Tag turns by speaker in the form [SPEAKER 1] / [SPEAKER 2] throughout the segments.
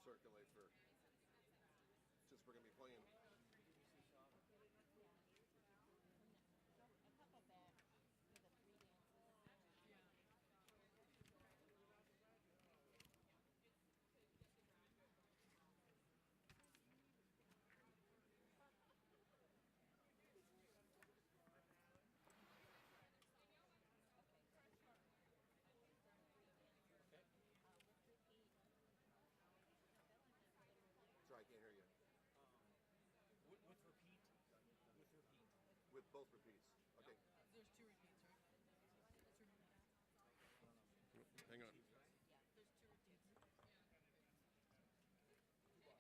[SPEAKER 1] circulate for, since we're going to be playing. Sorry, I can't hear you.
[SPEAKER 2] With repeat.
[SPEAKER 1] With both repeats. Okay.
[SPEAKER 3] There's two repeats, right?
[SPEAKER 1] Hang on.
[SPEAKER 3] There's two repeats.
[SPEAKER 1] On this one? Okay.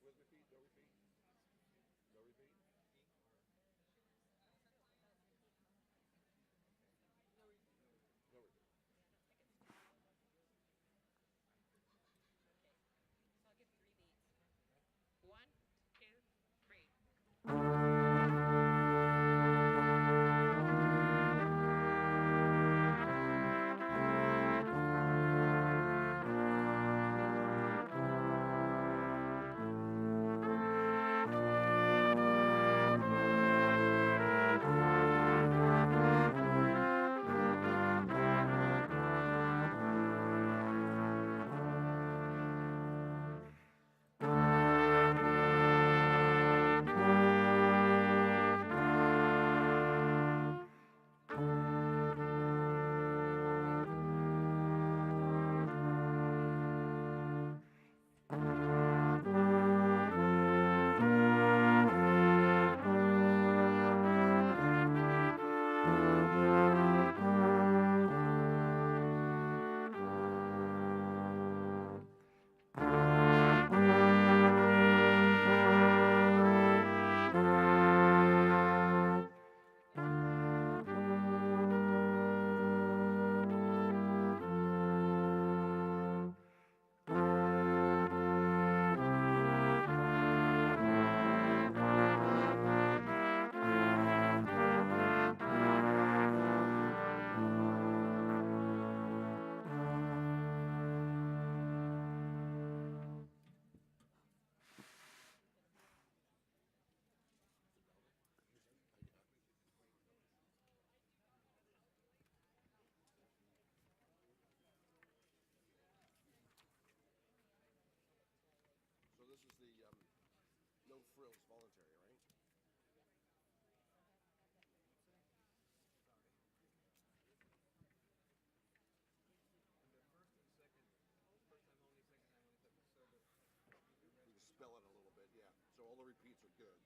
[SPEAKER 1] With repeat, no repeat? No repeat? No repeat.
[SPEAKER 3] So I'll give 3 beats. 1, 2, 3. So this is the no frills voluntary, right? You spell it a little bit, yeah. So all the repeats are good.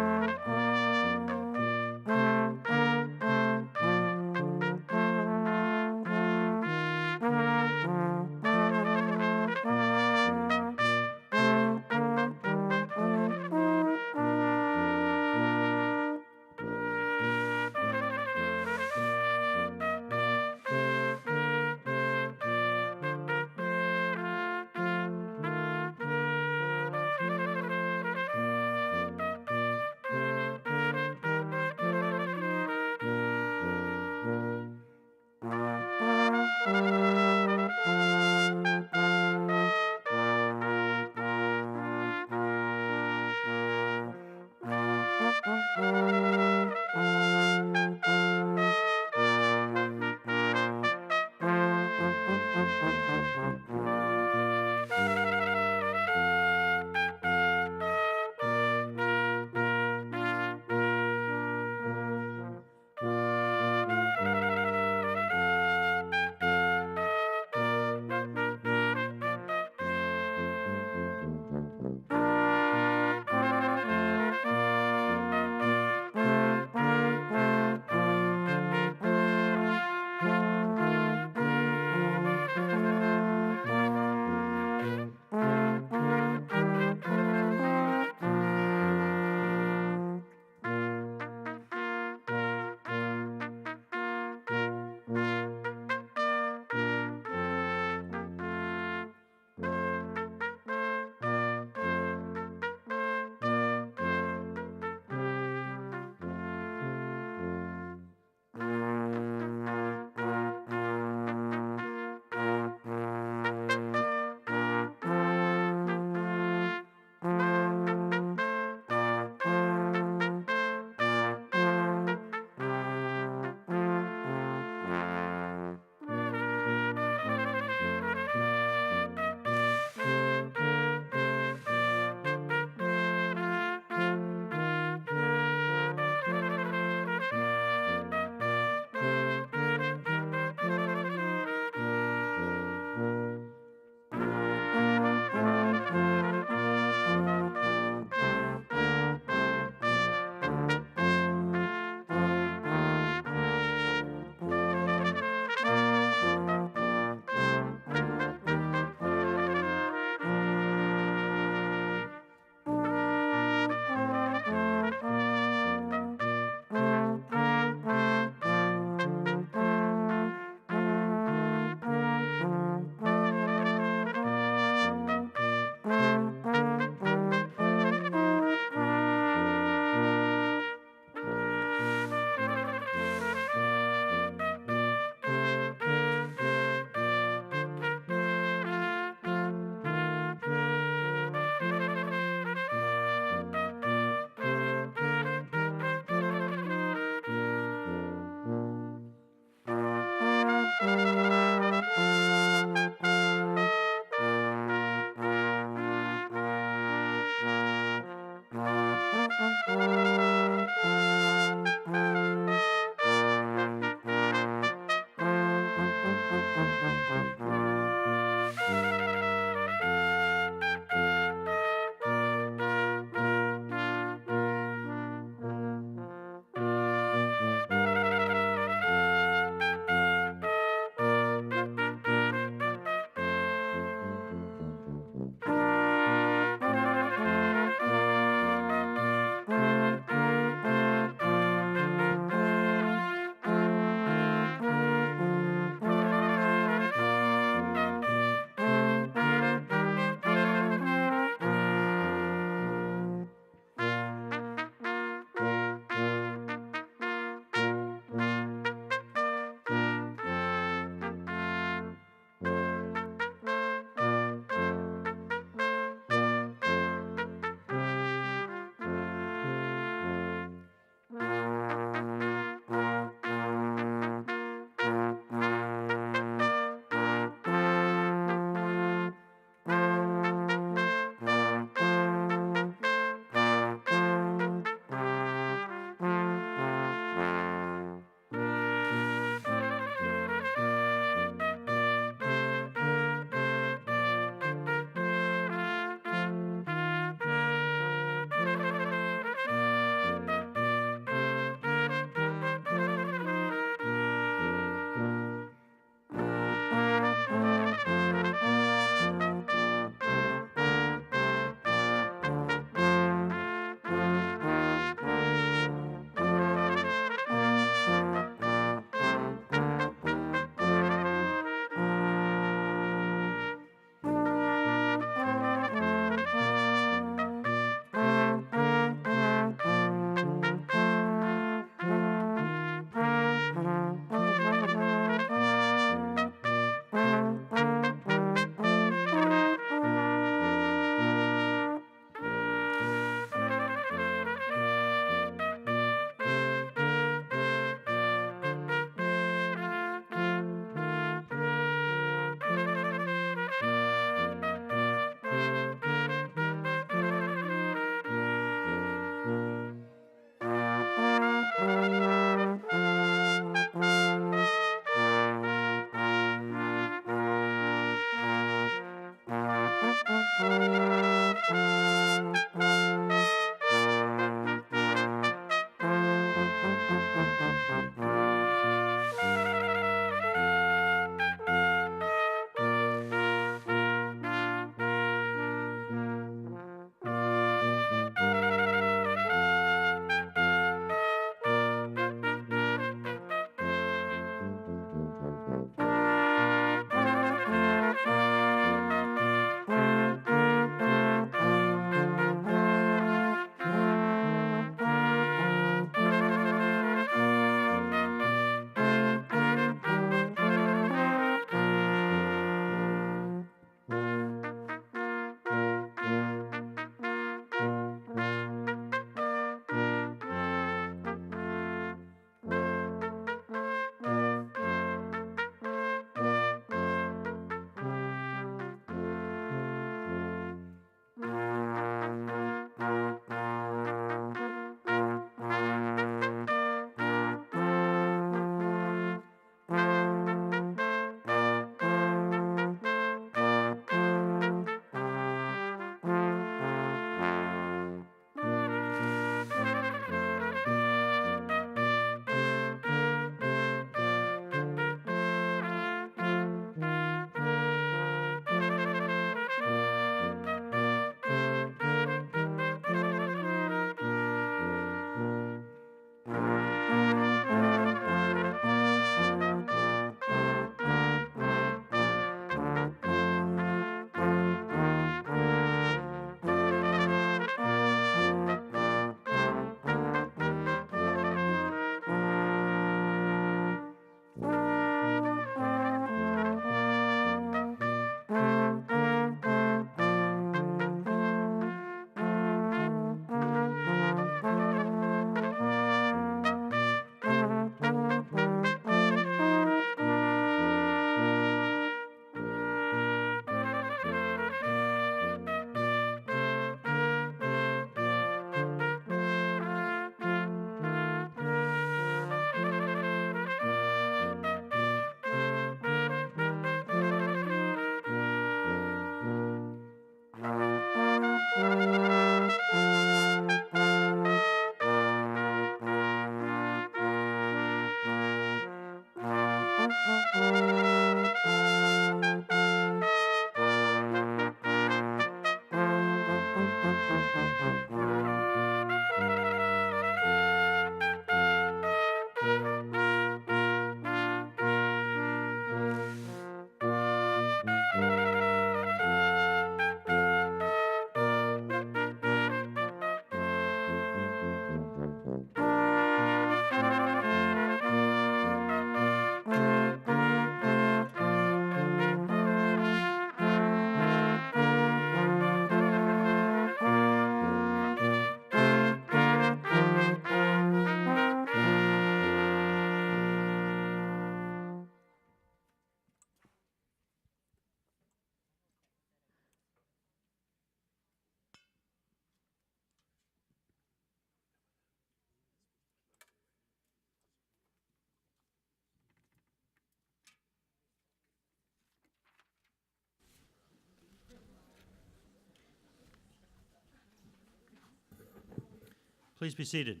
[SPEAKER 4] Please be seated.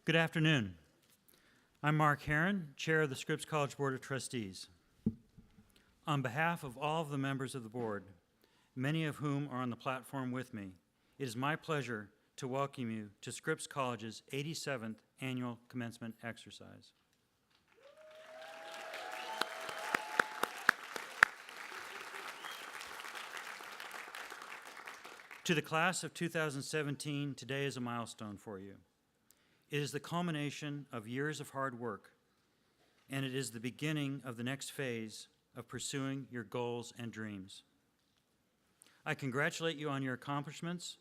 [SPEAKER 4] Good afternoon. I'm Mark Herron, Chair of the Scripps College Board of Trustees. On behalf of all of the members of the board, many of whom are on the platform with me, it is my pleasure to welcome you to Scripps College's 87th annual commencement exercise. To the class of 2017, today is a milestone for you. It is the culmination of years of hard work, and it is the beginning of the next phase of pursuing your goals and dreams. I congratulate you on your accomplishments,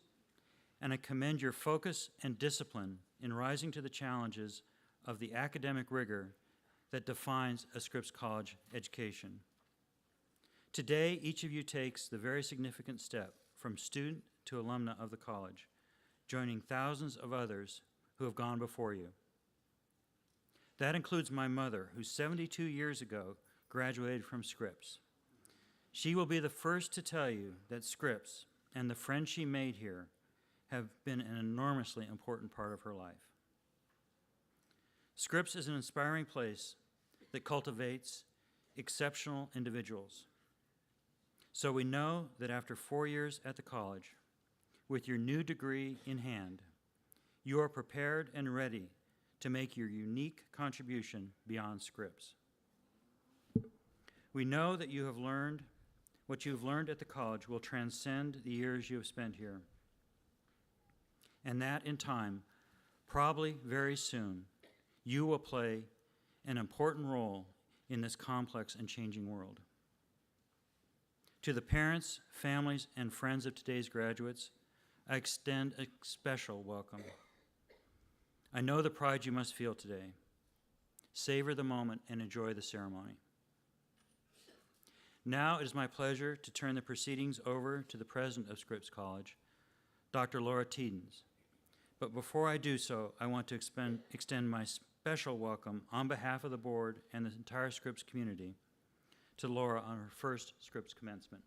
[SPEAKER 4] and I commend your focus and discipline in rising to the challenges of the academic rigor that defines a Scripps College education. Today, each of you takes the very significant step from student to alumna of the college, joining thousands of others who have gone before you. That includes my mother, who 72 years ago graduated from Scripps. She will be the first to tell you that Scripps and the friends she made here have been an enormously important part of her life. Scripps is an inspiring place that cultivates exceptional individuals. So we know that after 4 years at the college, with your new degree in hand, you are prepared and ready to make your unique contribution beyond Scripps. We know that what you have learned at the college will transcend the years you have spent here, and that in time, probably very soon, you will play an important role in this complex and changing world. To the parents, families, and friends of today's graduates, I extend a special welcome. I know the pride you must feel today. Savor the moment and enjoy the ceremony. Now it is my pleasure to turn the proceedings over to the president of Scripps College, Dr. Laura Tiedens. But before I do so, I want to extend my special welcome on behalf of the board and the entire Scripps community to Laura on her first Scripps commencement.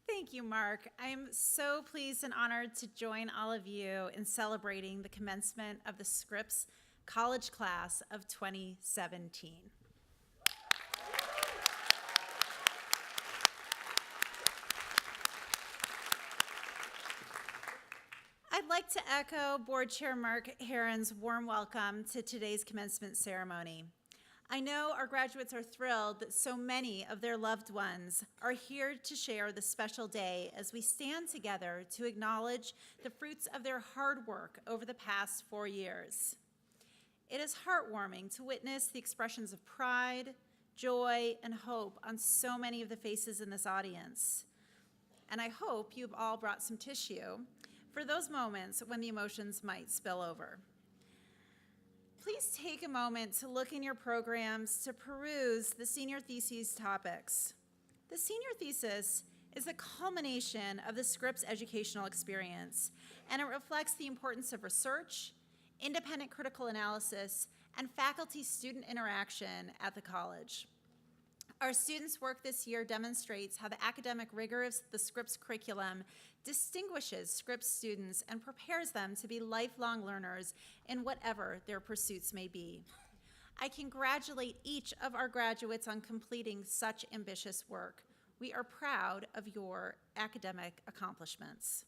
[SPEAKER 5] Thank you, Mark. I am so pleased and honored to join all of you in celebrating the commencement of the Scripps College class of 2017. I'd like to echo Board Chair Mark Herron's warm welcome to today's commencement ceremony. I know our graduates are thrilled that so many of their loved ones are here to share this special day as we stand together to acknowledge the fruits of their hard work over the past 4 years. It is heartwarming to witness the expressions of pride, joy, and hope on so many of the faces in this audience. And I hope you've all brought some tissue for those moments when the emotions might spill over. Please take a moment to look in your programs to peruse the senior theses topics. The senior thesis is the culmination of the Scripps educational experience, and it reflects the importance of research, independent critical analysis, and faculty-student interaction at the college. Our students' work this year demonstrates how the academic rigor of the Scripps curriculum distinguishes Scripps students and prepares them to be lifelong learners in whatever their pursuits may be. I congratulate each of our graduates on completing such ambitious work. We are proud of your academic accomplishments.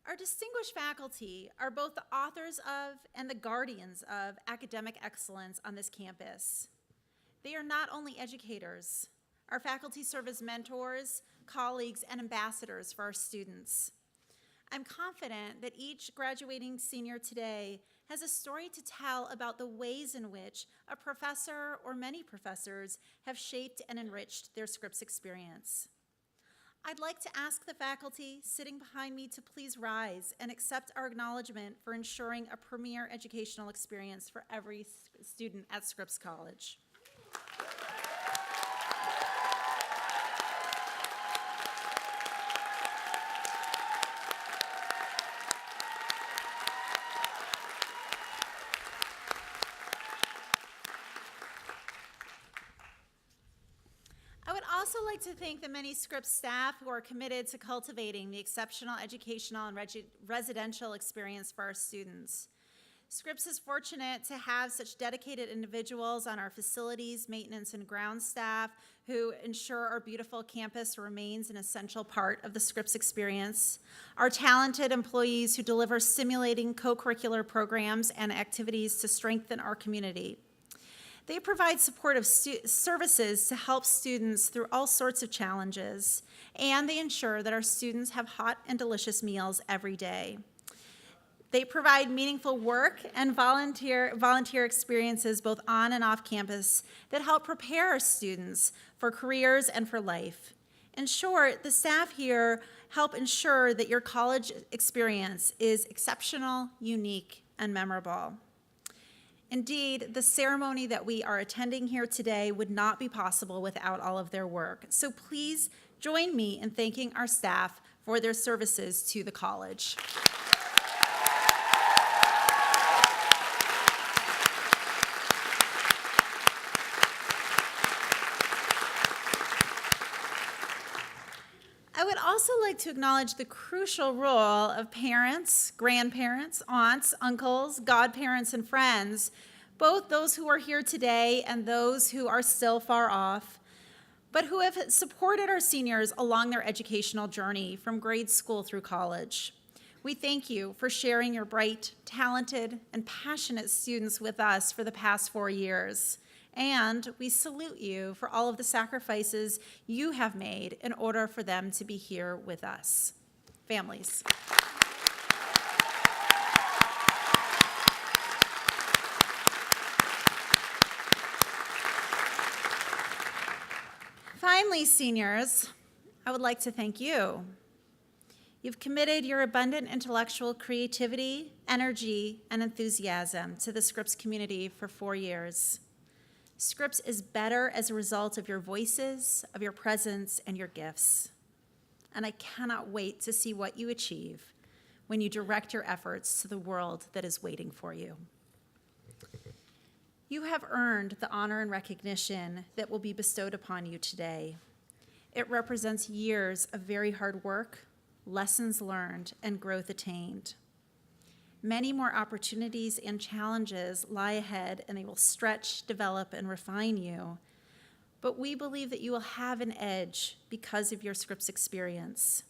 [SPEAKER 5] Our distinguished faculty are both the authors of and the guardians of academic excellence on this campus. They are not only educators. Our faculty serve as mentors, colleagues, and ambassadors for our students. I'm confident that each graduating senior today has a story to tell about the ways in which a professor or many professors have shaped and enriched their Scripps experience. I'd like to ask the faculty sitting behind me to please rise and accept our acknowledgement for ensuring a premier educational experience for every student at Scripps College. I would also like to thank the many Scripps staff who are committed to cultivating the exceptional educational and residential experience for our students. Scripps is fortunate to have such dedicated individuals on our facilities, maintenance, and ground staff who ensure our beautiful campus remains an essential part of the Scripps experience. Our talented employees who deliver stimulating co-curricular programs and activities to strengthen our community. They provide supportive services to help students through all sorts of challenges, and they ensure that our students have hot and delicious meals every day. They provide meaningful work and volunteer experiences both on and off campus that help prepare our students for careers and for life. In short, the staff here help ensure that your college experience is exceptional, unique, and memorable. Indeed, the ceremony that we are attending here today would not be possible without all of their work. So please join me in thanking our staff for their services to the college. I would also like to acknowledge the crucial role of parents, grandparents, aunts, uncles, godparents, and friends, both those who are here today and those who are still far off, but who have supported our seniors along their educational journey from grade school through college. We thank you for sharing your bright, talented, and passionate students with us for the past 4 years. And we salute you for all of the sacrifices you have made in order for them to be here with us. Families. Finally, seniors, I would like to thank you. You've committed your abundant intellectual creativity, energy, and enthusiasm to the Scripps community for 4 years. Scripps is better as a result of your voices, of your presence, and your gifts. And I cannot wait to see what you achieve when you direct your efforts to the world that is waiting for you. You have earned the honor and recognition that will be bestowed upon you today. It represents years of very hard work, lessons learned, and growth attained. Many more opportunities and challenges lie ahead, and they will stretch, develop, and refine you. But we believe that you will have an edge because of your Scripps experience.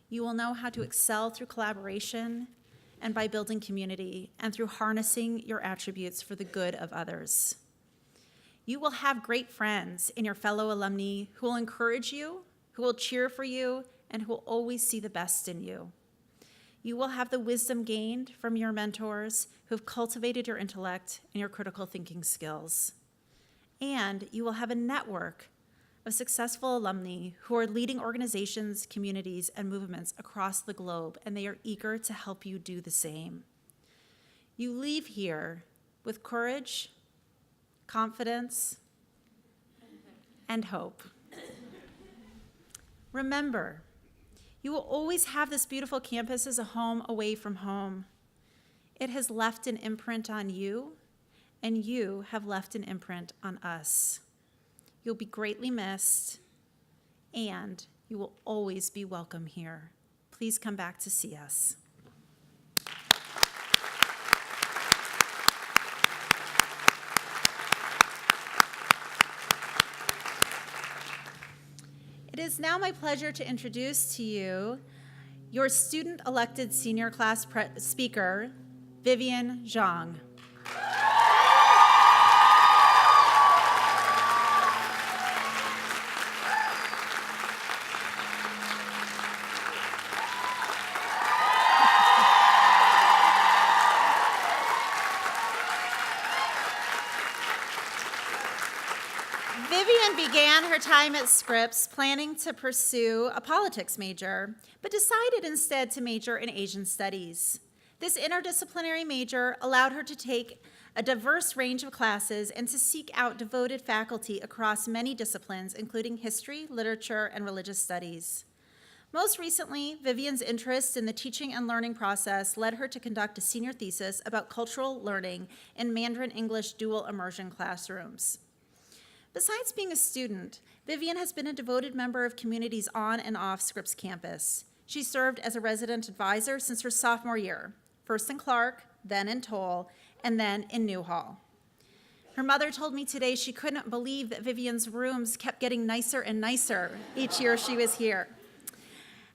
[SPEAKER 5] You will know how to excel through collaboration and by building community and through harnessing your attributes for the good of others. You will have great friends in your fellow alumni who will encourage you, who will cheer for you, and who will always see the best in you. You will have the wisdom gained from your mentors who have cultivated your intellect and your critical thinking skills. And you will have a network of successful alumni who are leading organizations, communities, and movements across the globe, and they are eager to help you do the same. You leave here with courage, confidence, and hope. Remember, you will always have this beautiful campus as a home away from home. It has left an imprint on you, and you have left an imprint on us. You'll be greatly missed, and you will always be welcome here. Please come back to see us. It is now my pleasure to introduce to you your student-elected senior class speaker, Vivian Zhang. Vivian began her time at Scripps planning to pursue a politics major, but decided instead to major in Asian studies. This interdisciplinary major allowed her to take a diverse range of classes and to seek out devoted faculty across many disciplines, including history, literature, and religious studies. Most recently, Vivian's interest in the teaching and learning process led her to conduct a senior thesis about cultural learning in Mandarin English dual immersion classrooms. Besides being a student, Vivian has been a devoted member of communities on and off Scripps campus. She served as a resident advisor since her sophomore year, first in Clark, then in Toll, and then in Newhall. Her mother told me today she couldn't believe that Vivian's rooms kept getting nicer and nicer each year she was here.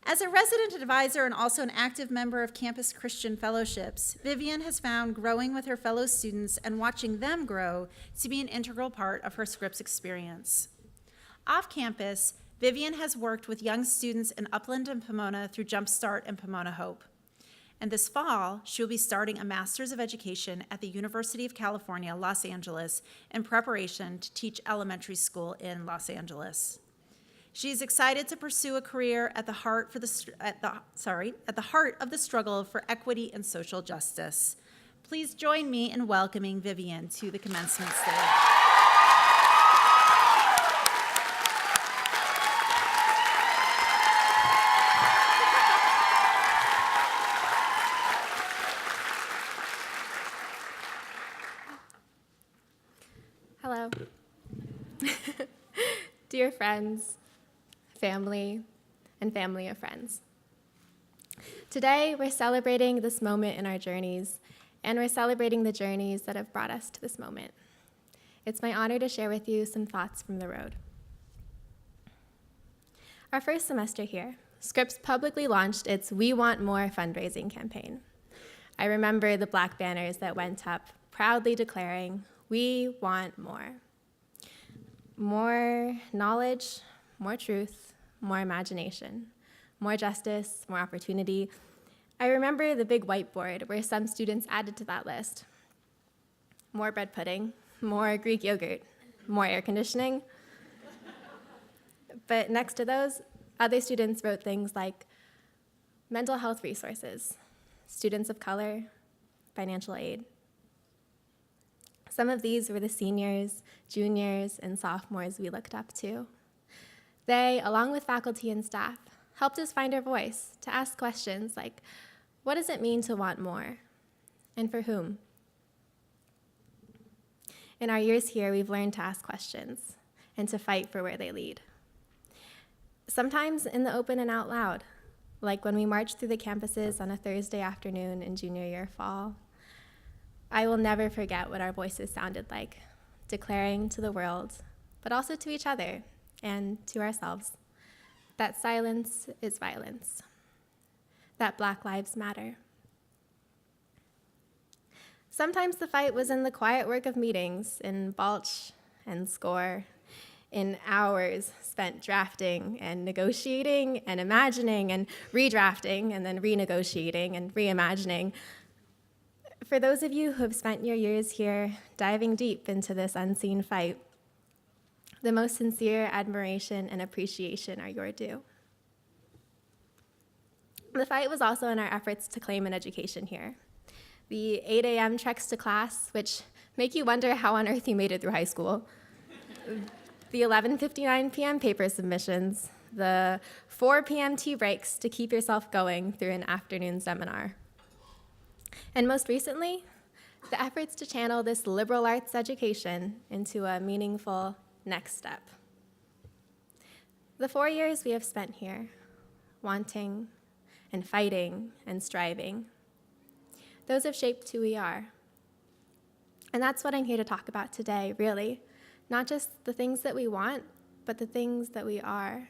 [SPEAKER 5] As a resident advisor and also an active member of campus Christian fellowships, Vivian has found growing with her fellow students and watching them grow to be an integral part of her Scripps experience. Off campus, Vivian has worked with young students in Upland and Pomona through Jumpstart and Pomona Hope. And this fall, she will be starting a Master's of Education at the University of California, Los Angeles, in preparation to teach elementary school in Los Angeles. She is excited to pursue a career at the heart of the struggle for equity and social justice. Please join me in welcoming Vivian to the commencement stage.
[SPEAKER 6] Hello. Dear friends, family, and family of friends. Today, we're celebrating this moment in our journeys, and we're celebrating the journeys that have brought us to this moment. It's my honor to share with you some thoughts from the road. Our first semester here, Scripps publicly launched its We Want More fundraising campaign. I remember the black banners that went up proudly declaring, "We want more." More knowledge, more truth, more imagination, more justice, more opportunity. I remember the big whiteboard where some students added to that list. More bread pudding, more Greek yogurt, more air conditioning. But next to those, other students wrote things like mental health resources, students of color, financial aid. Some of these were the seniors, juniors, and sophomores we looked up to. They, along with faculty and staff, helped us find our voice to ask questions like, what does it mean to want more? And for whom? In our years here, we've learned to ask questions and to fight for where they lead. Sometimes in the open and out loud, like when we marched through the campuses on a Thursday afternoon in junior year fall. I will never forget what our voices sounded like, declaring to the world, but also to each other and to ourselves, that silence is violence, that Black Lives Matter. Sometimes the fight was in the quiet work of meetings, in Balch and Score, in hours spent drafting and negotiating and imagining and redrafting and then renegotiating and reimagining. For those of you who have spent your years here diving deep into this unseen fight, the most sincere admiration and appreciation are your due. The fight was also in our efforts to claim an education here. The 8 a.m. treks to class, which make you wonder how on earth you made it through high school. The 11:59 p.m. paper submissions, the 4 p.m. tea breaks to keep yourself going through an afternoon seminar. And most recently, the efforts to channel this liberal arts education into a meaningful next step. The 4 years we have spent here, wanting and fighting and striving, those have shaped who we are. And that's what I'm here to talk about today, really. Not just the things that we want, but the things that we are.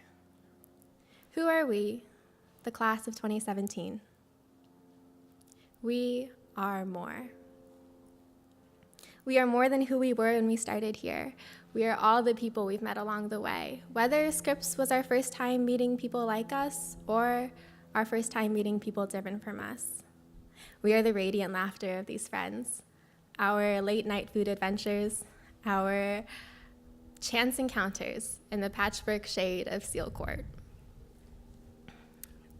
[SPEAKER 6] Who are we, the class of 2017? We are more. We are more than who we were when we started here. We are all the people we've met along the way. Whether Scripps was our first time meeting people like us or our first time meeting people different from us. We are the radiant laughter of these friends, our late night food adventures, our chance encounters in the patchwork shade of Seal Court.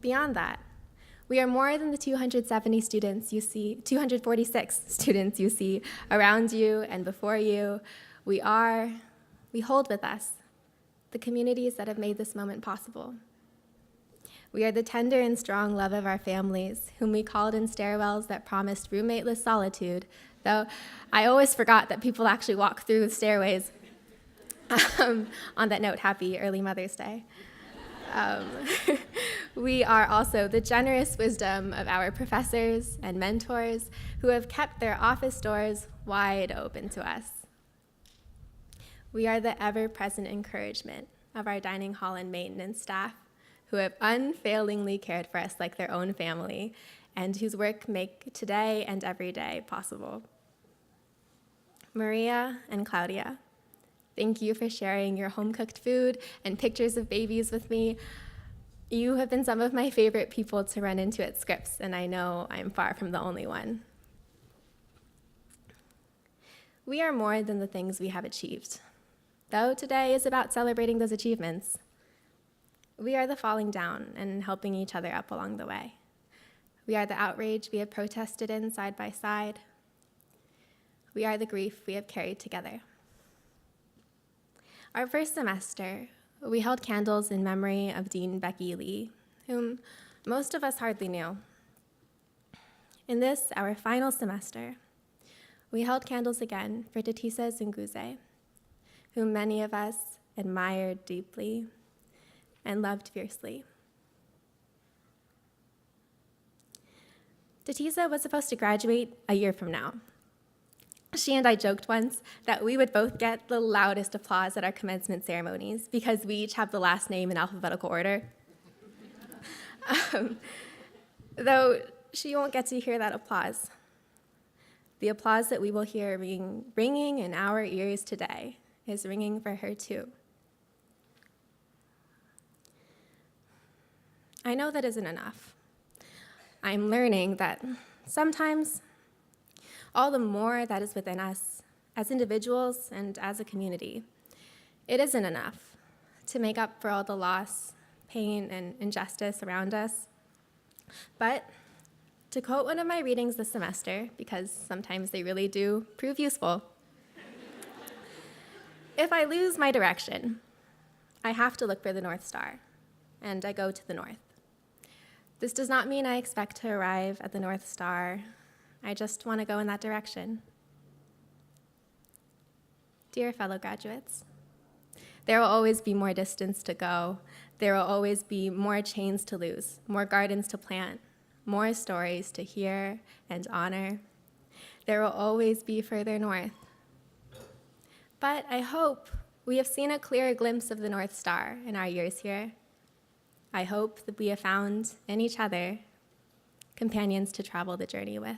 [SPEAKER 6] Beyond that, we are more than the 246 students you see around you and before you. We hold with us the communities that have made this moment possible. We are the tender and strong love of our families, whom we called in stairwells that promised roommateless solitude, though I always forgot that people actually walk through the stairways. On that note, happy early Mother's Day. We are also the generous wisdom of our professors and mentors who have kept their office doors wide open to us. We are the ever-present encouragement of our dining hall and maintenance staff who have unfailingly cared for us like their own family and whose work make today and every day possible. Maria and Claudia, thank you for sharing your home-cooked food and pictures of babies with me. You have been some of my favorite people to run into at Scripps, and I know I'm far from the only one. We are more than the things we have achieved, though today is about celebrating those achievements. We are the falling down and helping each other up along the way. We are the outrage we have protested in side by side. We are the grief we have carried together. Our first semester, we held candles in memory of Dean Becky Lee, whom most of us hardly knew. In this, our final semester, we held candles again for Tatisa Zunguze, whom many of us admired deeply and loved fiercely. Tatisa was supposed to graduate a year from now. She and I joked once that we would both get the loudest applause at our commencement ceremonies because we each have the last name in alphabetical order. Though she won't get to hear that applause. The applause that we will hear ringing in our ears today is ringing for her too. I know that isn't enough. I'm learning that sometimes all the more that is within us as individuals and as a community, it isn't enough to make up for all the loss, pain, and injustice around us. But to quote one of my readings this semester, because sometimes they really do prove useful, if I lose my direction, I have to look for the North Star, and I go to the north. This does not mean I expect to arrive at the North Star. I just want to go in that direction. Dear fellow graduates, there will always be more distance to go. There will always be more chains to lose, more gardens to plant, more stories to hear and honor. There will always be further north. But I hope we have seen a clear glimpse of the North Star in our years here. I hope that we have found in each other companions to travel the journey with.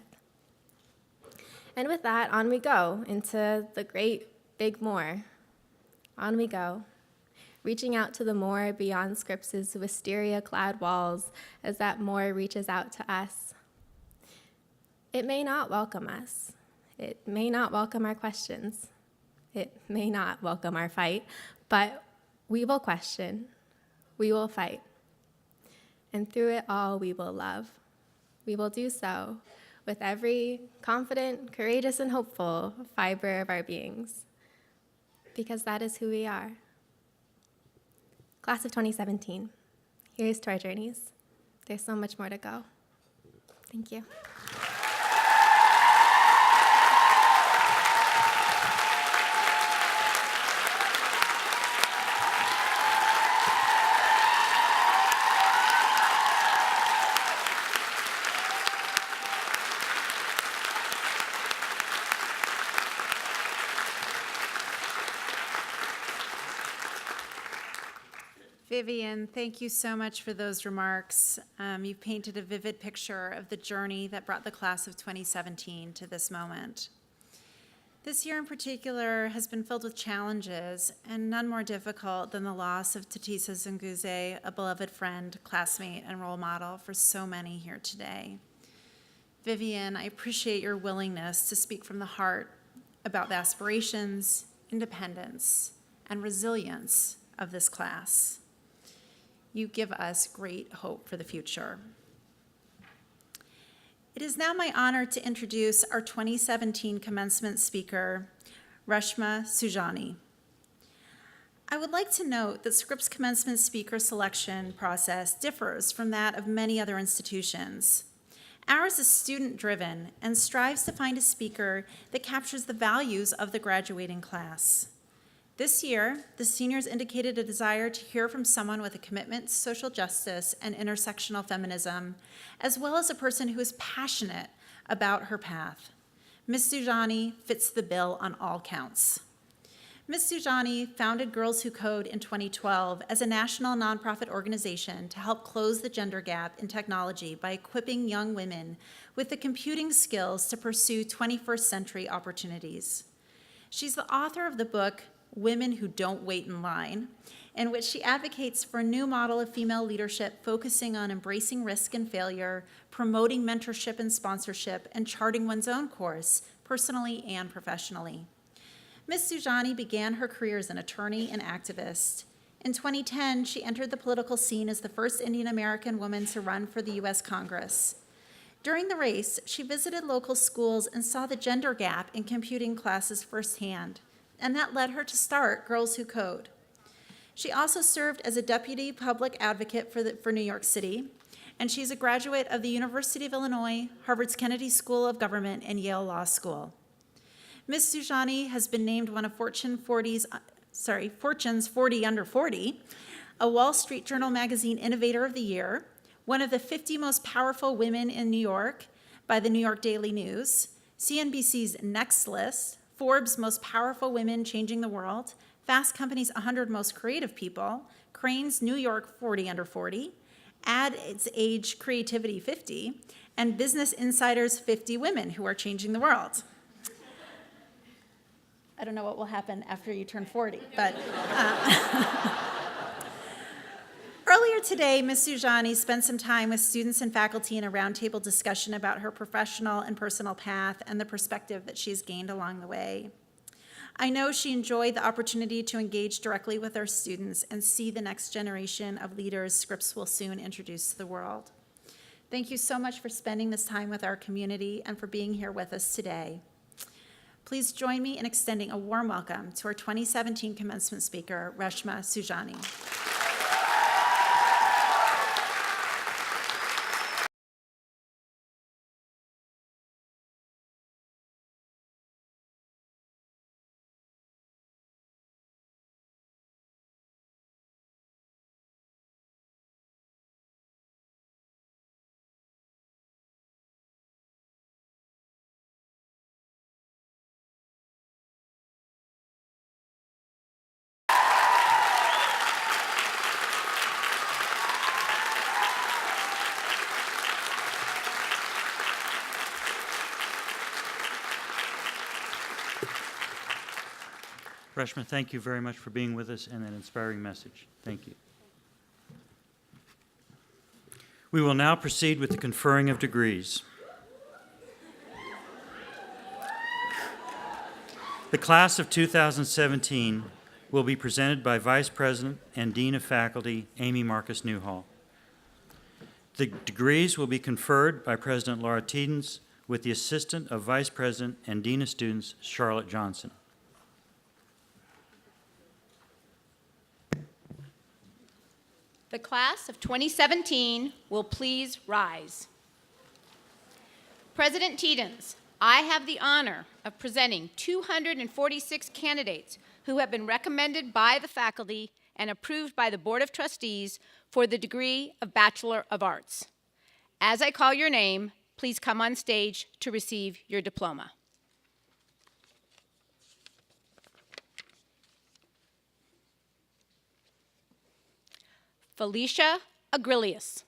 [SPEAKER 6] And with that, on we go into the great big more. On we go, reaching out to the more beyond Scripps' wisteria-clad walls as that more reaches out to us. It may not welcome us. It may not welcome our questions. It may not welcome our fight, but we will question. We will fight. And through it all, we will love. We will do so with every confident, courageous, and hopeful fiber of our beings, because that is who we are. Class of 2017, here's to our journeys. There's so much more to go. Thank you.
[SPEAKER 5] Vivian, thank you so much for those remarks. You've painted a vivid picture of the journey that brought the class of 2017 to this moment. This year in particular has been filled with challenges, and none more difficult than the loss of Tatisa Zunguze, a beloved friend, classmate, and role model for so many here today. Vivian, I appreciate your willingness to speak from the heart about the aspirations, independence, and resilience of this class. You give us great hope for the future. It is now my honor to introduce our 2017 commencement speaker, Reshma Sujani. I would like to note that Scripps commencement speaker selection process differs from that of many other institutions. Ours is student-driven and strives to find a speaker that captures the values of the graduating class. This year, the seniors indicated a desire to hear from someone with a commitment to social justice and intersectional feminism, as well as a person who is passionate about her path. Ms. Sujani fits the bill on all counts. Ms. Sujani founded Girls Who Code in 2012 as a national nonprofit organization to help close the gender gap in technology by equipping young women with the computing skills to pursue 21st century opportunities. She's the author of the book, Women Who Don't Wait in Line, in which she advocates for a new model of female leadership focusing on embracing risk and failure, promoting mentorship and sponsorship, and charting one's own course, personally and professionally. Ms. Sujani began her career as an attorney and activist. In 2010, she entered the political scene as the first Indian American woman to run for the U.S. Congress. During the race, she visited local schools and saw the gender gap in computing classes firsthand, and that led her to start Girls Who Code. She also served as a deputy public advocate for New York City, and she's a graduate of the University of Illinois, Harvard's Kennedy School of Government, and Yale Law School. Ms. Sujani has been named one of Fortune's 40 Under 40, a Wall Street Journal Magazine Innovator of the Year, one of the 50 most powerful women in New York by the New York Daily News, CNBC's Next List, Forbes' Most Powerful Women Changing the World, Fast Company's 100 Most Creative People, Crane's New York 40 Under 40, Ad Age Creativity 50, and Business Insider's 50 Women Who Are Changing the World. I don't know what will happen after you turn 40, but earlier today, Ms. Sujani spent some time with students and faculty in a roundtable discussion about her professional and personal path and the perspective that she's gained along the way. I know she enjoyed the opportunity to engage directly with our students and see the next generation of leaders Scripps will soon introduce to the world. Thank you so much for spending this time with our community and for being here with us today. Please join me in extending a warm welcome to our 2017 commencement speaker, Reshma Sujani.
[SPEAKER 4] Reshma, thank you very much for being with us and that inspiring message. Thank you. We will now proceed with the conferring of degrees. The class of 2017 will be presented by Vice President and Dean of Faculty, Amy Marcus Newhall. The degrees will be conferred by President Laura Tiedens with the Assistant of Vice President and Dean of Students, Charlotte Johnson.
[SPEAKER 7] The class of 2017 will please rise. President Tiedens, I have the honor of presenting 246 candidates who have been recommended by the faculty and approved by the Board of Trustees for the degree of Bachelor of Arts. As I call your name, please come on stage to receive your diploma. Felicia Agrilius.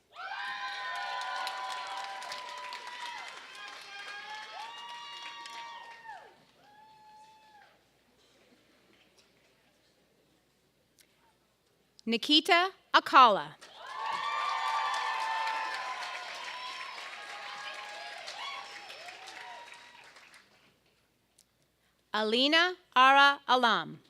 [SPEAKER 7] Nikita Akala. Alina Ara Alam.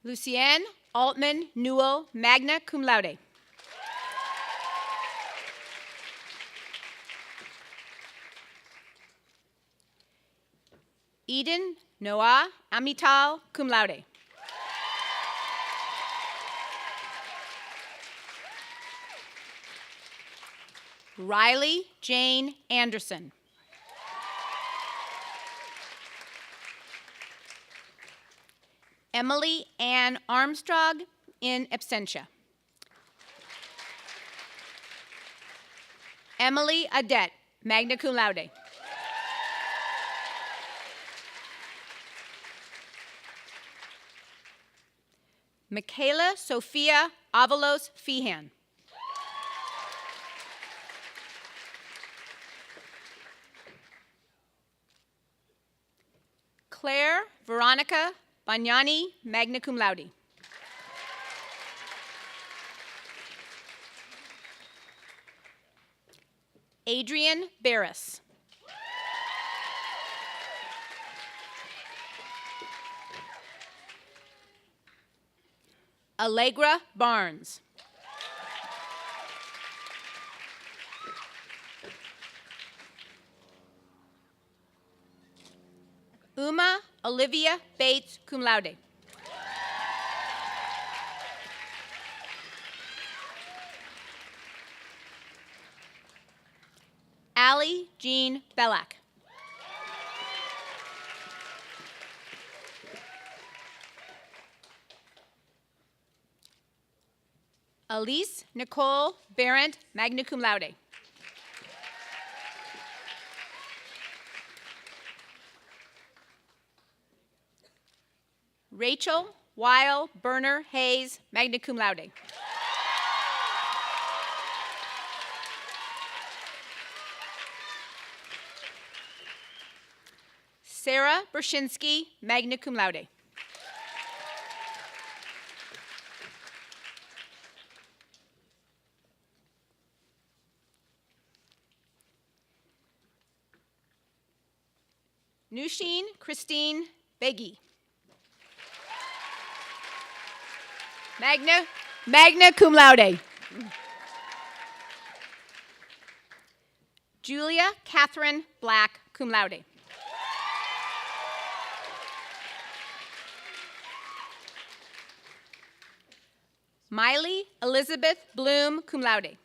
[SPEAKER 7] Lucienne Altman Newell, magna cum laude. Eden Noah Amital, cum laude. Riley Jane Anderson. Emily Ann Armstrong, in absentia. Emily Adet, magna cum laude. Michaela Sophia Avalos Feehan. Claire Veronica Bagnani, magna cum laude. Adrian Barris. Allegra Barnes. Uma Olivia Bates, cum laude. Allie Jean Bellack. Elise Nicole Barrett, magna cum laude. Rachel Weil Berner Hayes, magna cum laude. Sarah Bershinsky, magna cum laude. Nushin Christine Beggy. Magna cum laude. Julia Catherine Black, cum laude. Miley Elizabeth Bloom, cum laude.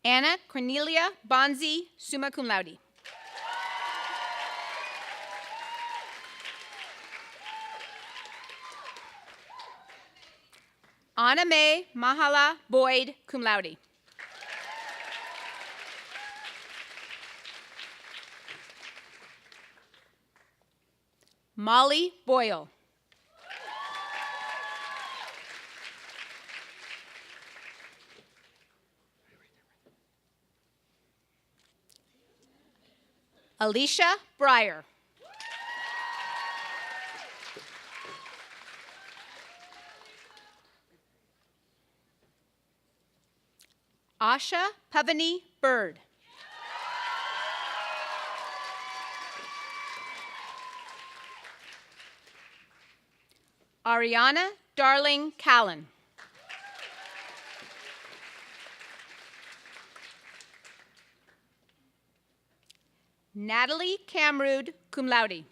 [SPEAKER 7] Anna Cornelia Bonzi, summa cum laude. Anna Mae Mahala Boyd, cum laude. Molly Boyle. Alicia Breyer. Asha Pavani Bird. Ariana Darling Callan. Natalie Camrood, cum laude.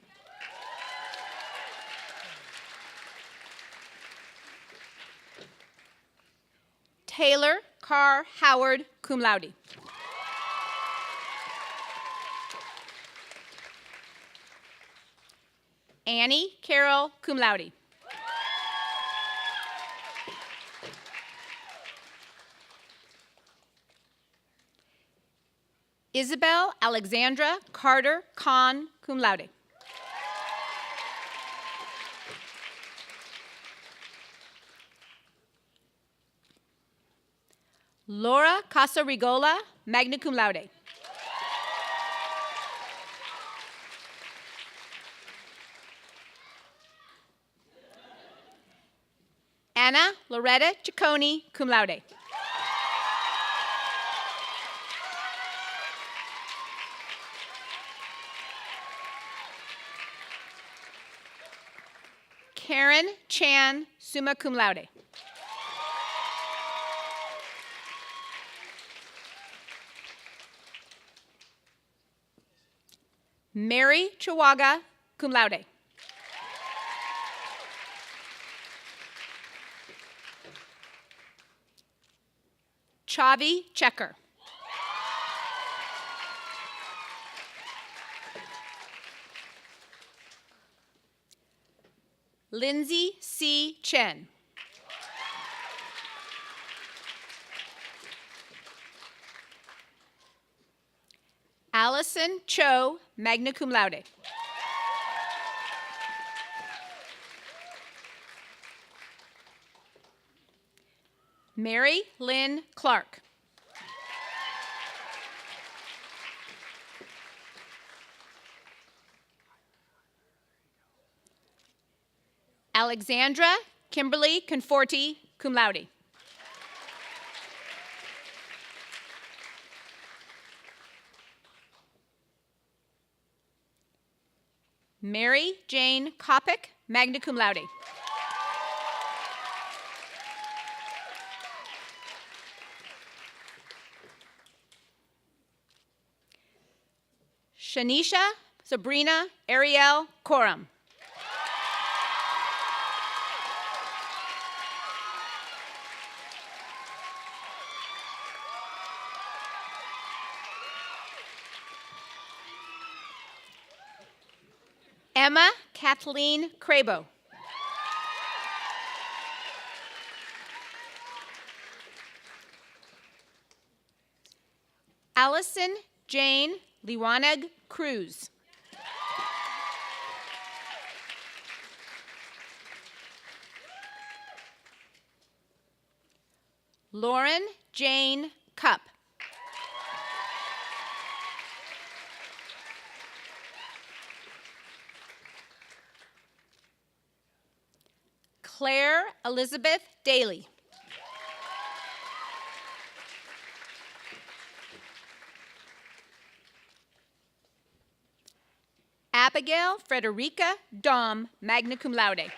[SPEAKER 7] Taylor Carr Howard, cum laude. Annie Carroll, cum laude. Isabel Alexandra Carter Kahn, cum laude. Laura Casarigola, magna cum laude. Anna Loretta Ciccone, cum laude. Karen Chan, summa cum laude. Mary Chihuaga, cum laude. Chavi Checker. Lindsay C. Chen. Allison Cho, magna cum laude. Mary Lynn Clark. Alexandra Kimberly Conforti, cum laude. Mary Jane Kopic, magna cum laude. Shanisha Sabrina Ariel Coram. Emma Kathleen Crabo. Allison Jane Liwanag Cruz. Lauren Jane Cup. Claire Elizabeth Daly. Abigail Frederica Dom, magna cum laude.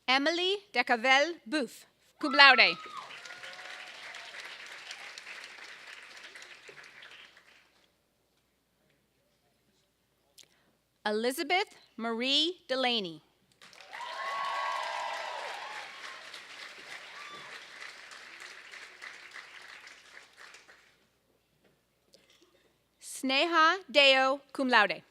[SPEAKER 7] Emily Decavel Bouffe, cum laude. Elizabeth Marie Delaney. Sneha Deo, cum laude.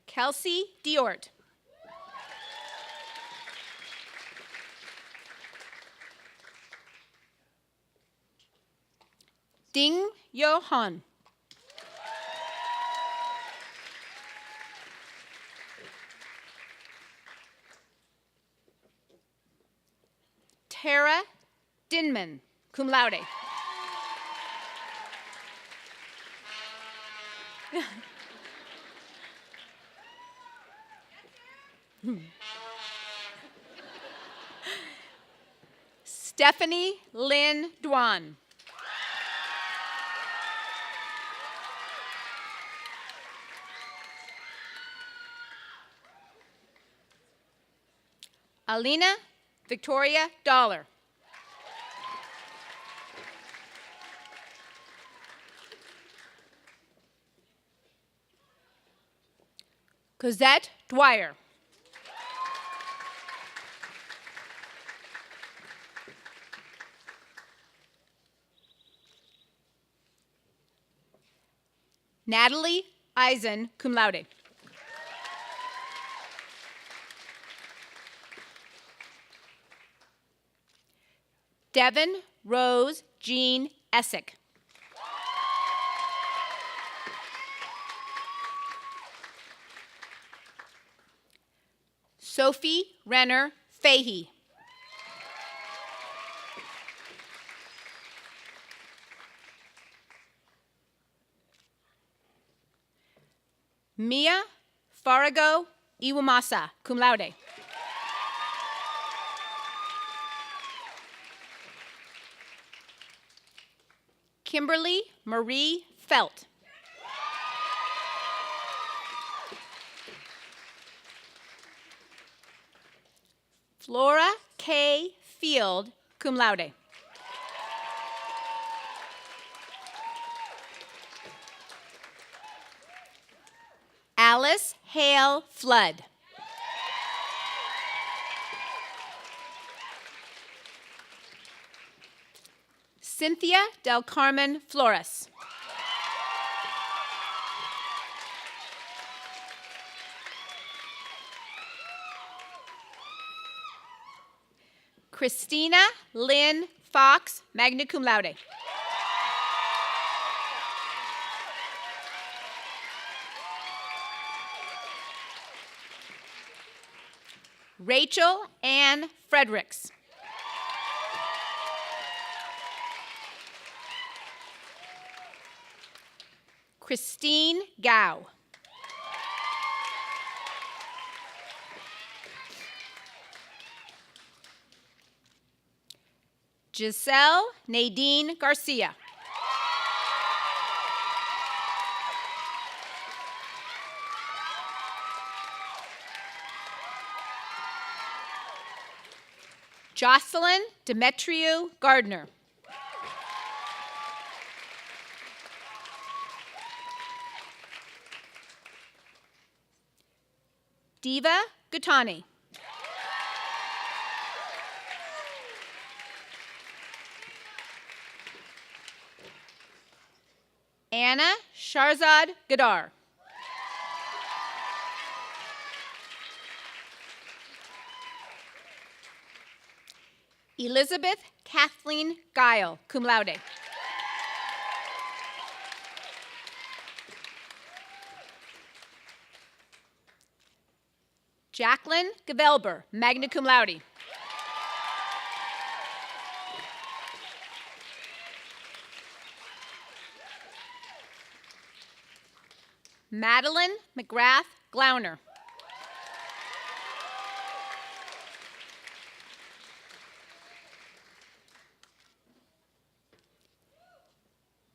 [SPEAKER 7] Kelsey Diort. Ding Yo Han. Tara Dinman, cum laude. Stephanie Lynn Dwan. Alina Victoria Dollar. Cosette Dwyer. Natalie Eisen, cum laude. Devin Rose Jean Essick. Sophie Renner Fahey. Mia Farago Iwamasa, cum laude. Kimberly Marie Felt. Flora K. Field, cum laude. Alice Hale Flood. Cynthia Del Carmen Flores. Christina Lynn Fox, magna cum laude. Rachel Ann Fredericks. Christine Gao. Giselle Nadine Garcia. Jocelyn Demetriou Gardner. Diva Gutani. Anna Sharzad Gadar. Elizabeth Kathleen Guile, cum laude. Jacqueline Gavelber, magna cum laude. Madeline McGrath Glauner.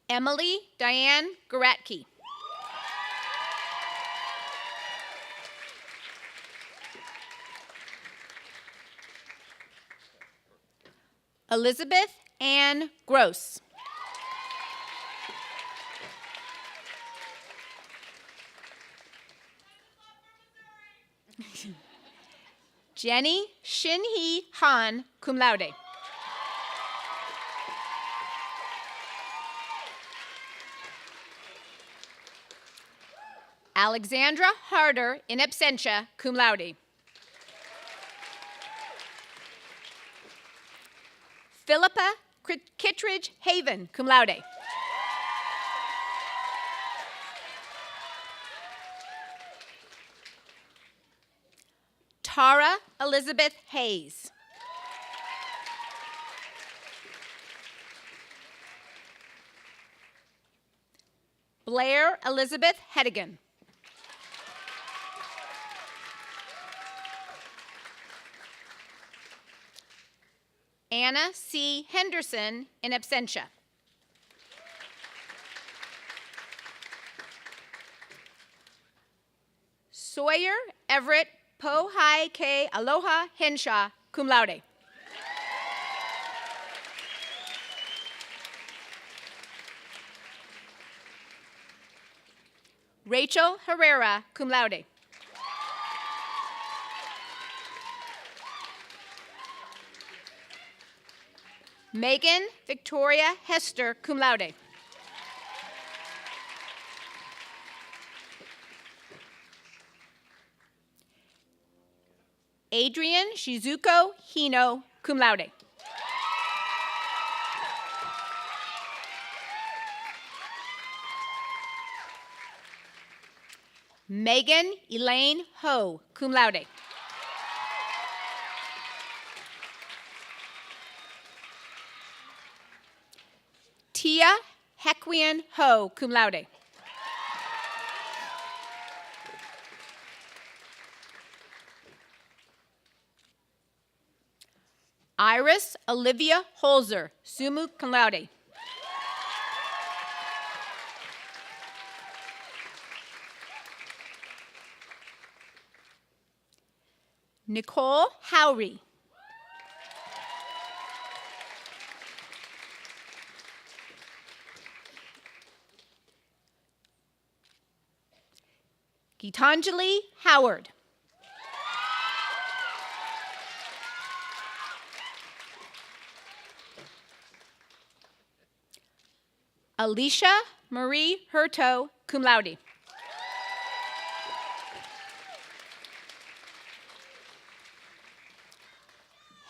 [SPEAKER 7] Emily Diane Goratke. Elizabeth Ann Gross. Jenny Shinhee Han, cum laude. Alexandra Harder, in absentia, cum laude. Philippa Kittredge Haven, cum laude. Tara Elizabeth Hayes. Blair Elizabeth Hedigan. Anna C. Henderson, in absentia. Sawyer Everett Po Hai Ke Aloha Henshaw, cum laude. Rachel Herrera, cum laude. Megan Victoria Hester, cum laude. Adrian Shizuko Hino, cum laude. Megan Elaine Ho, cum laude. Tia Hequian Ho, cum laude. Iris Olivia Holzer, summa cum laude. Nicole Howry. Gitanjali Howard. Alicia Marie Hurto, cum laude.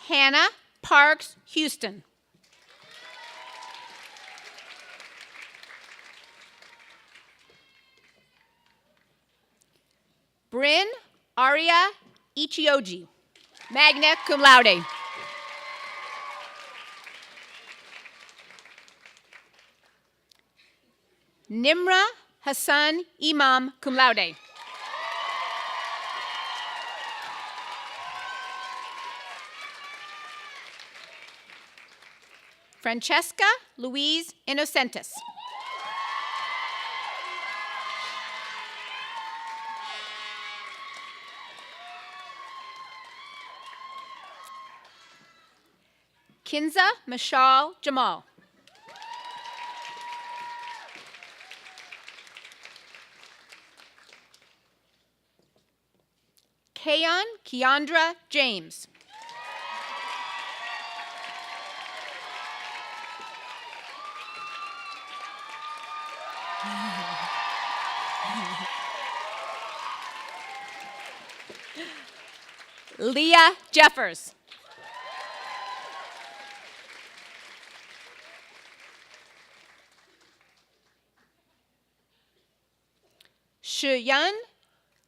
[SPEAKER 7] Hannah Parks Houston. Bryn Aria Ichioji, magna cum laude. Nimra Hassan Imam, cum laude. Francesca Louise Innocentis. Kinza Mashal Jamal. Kayon Keandra James. Leah Jeffers. Shuyun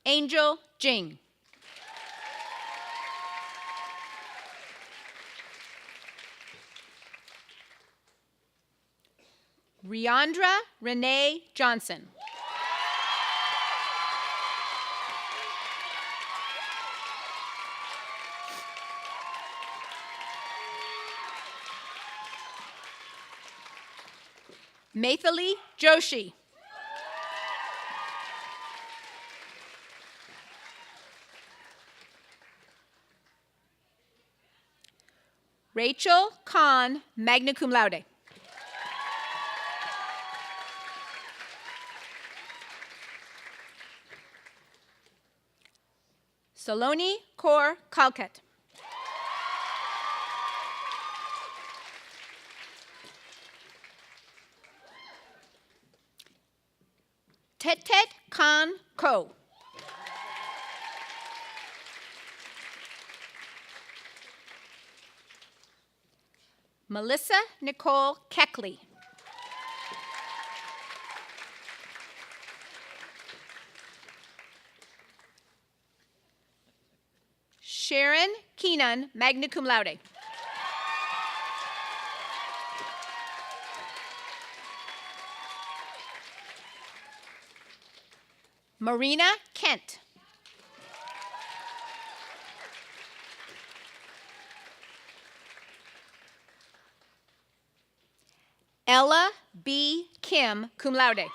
[SPEAKER 7] Angel Jing. Riandra Renee Johnson. Maithili Joshi. Rachel Khan, magna cum laude. Saloni Kaur Kalkat. Tetet Khan Ko. Melissa Nicole Keckley. Sharon Keenan, magna cum laude. Marina Kent. Ella B. Kim, cum laude.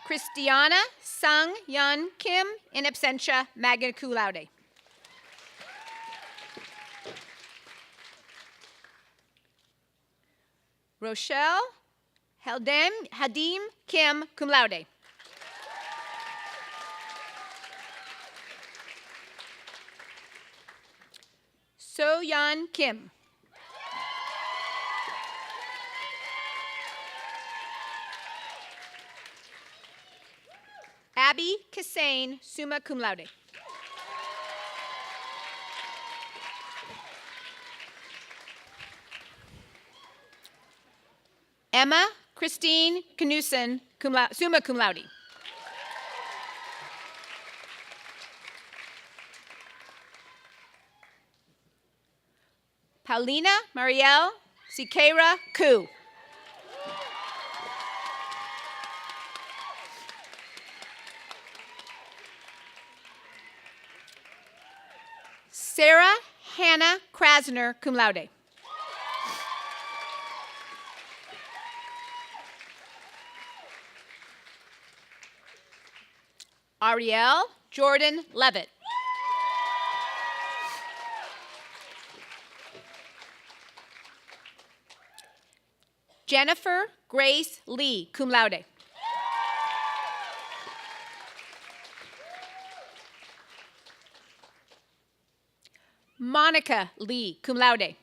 [SPEAKER 7] Christiana Sung Yun Kim, in absentia, magna cum laude. Rochelle Hadim Kim, cum laude. So Yan Kim. Abby Kassane, summa cum laude. Emma Christine Knudsen, summa cum laude. Paulina Marielle Siqueira Ku. Sarah Hannah Krasner, cum laude. Ariel Jordan Levitt. Jennifer Grace Lee, cum laude. Monica Lee, cum laude.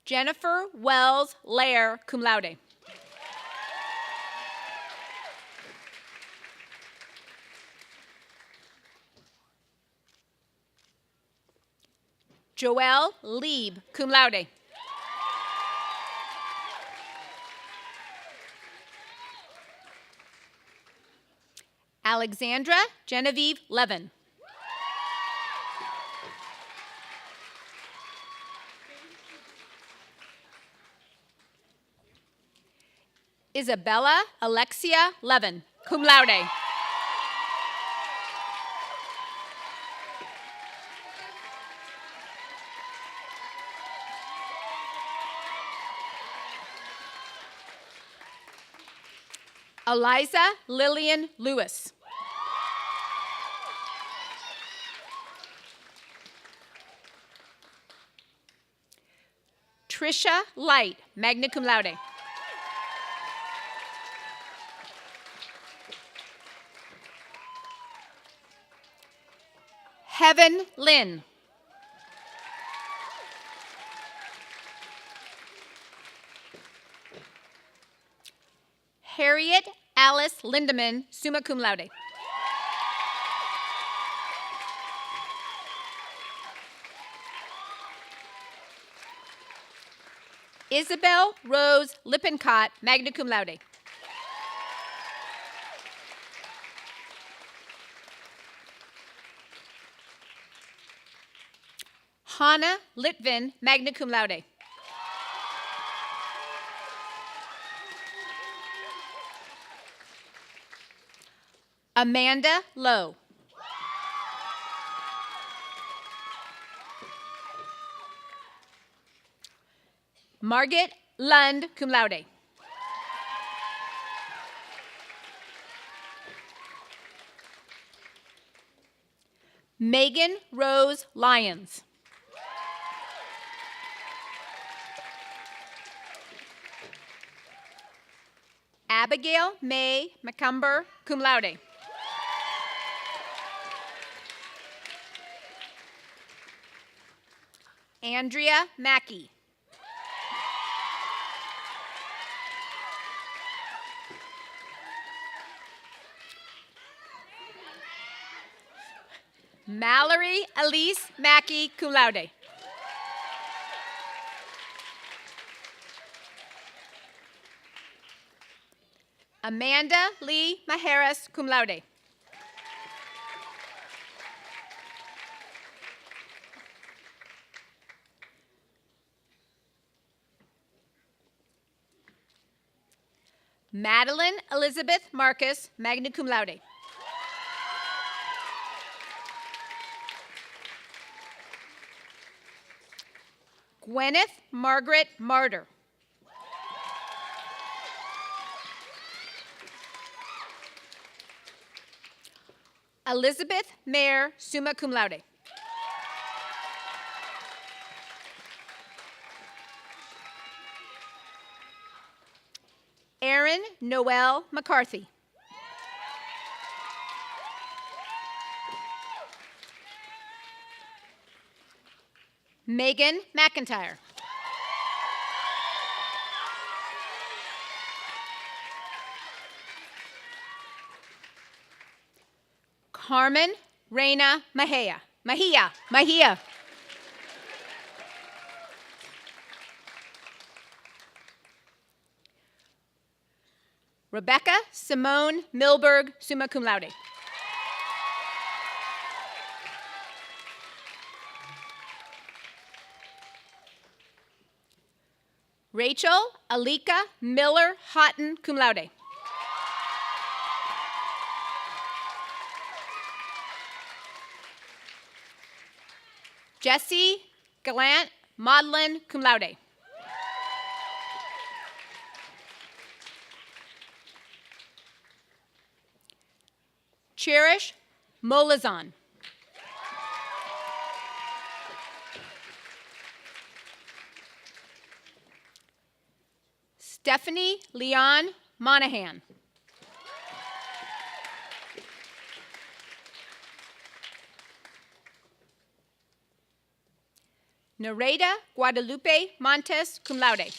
[SPEAKER 7] Jennifer Wells Lair, cum laude. Joelle Lieb, cum laude. Alexandra Genevieve Levin. Isabella Alexia Levin, cum laude. Eliza Lillian Lewis. Trisha Light, magna cum laude. Heaven Lynn. Harriet Alice Lindemann, summa cum laude. Isabel Rose Lippincott, magna cum laude. Hannah Litvin, magna cum laude. Amanda Lowe. Margaret Lund, cum laude. Megan Rose Lyons. Abigail May McCumber, cum laude. Andrea Mackey. Mallory Elise Mackey, cum laude. Amanda Lee Maheras, cum laude. Madeline Elizabeth Marcus, magna cum laude. Gwyneth Margaret Martyr. Elizabeth Mayer, summa cum laude. Erin Noel McCarthy. Megan McIntyre. Carmen Reina Mahia. Rebecca Simone Milberg, summa cum laude. Rachel Alika Miller Houghton, cum laude. Jessie Gallant Maudlin, cum laude. Cherish Molazan. Stephanie Leon Monahan. Nareda Guadalupe Montes, cum laude.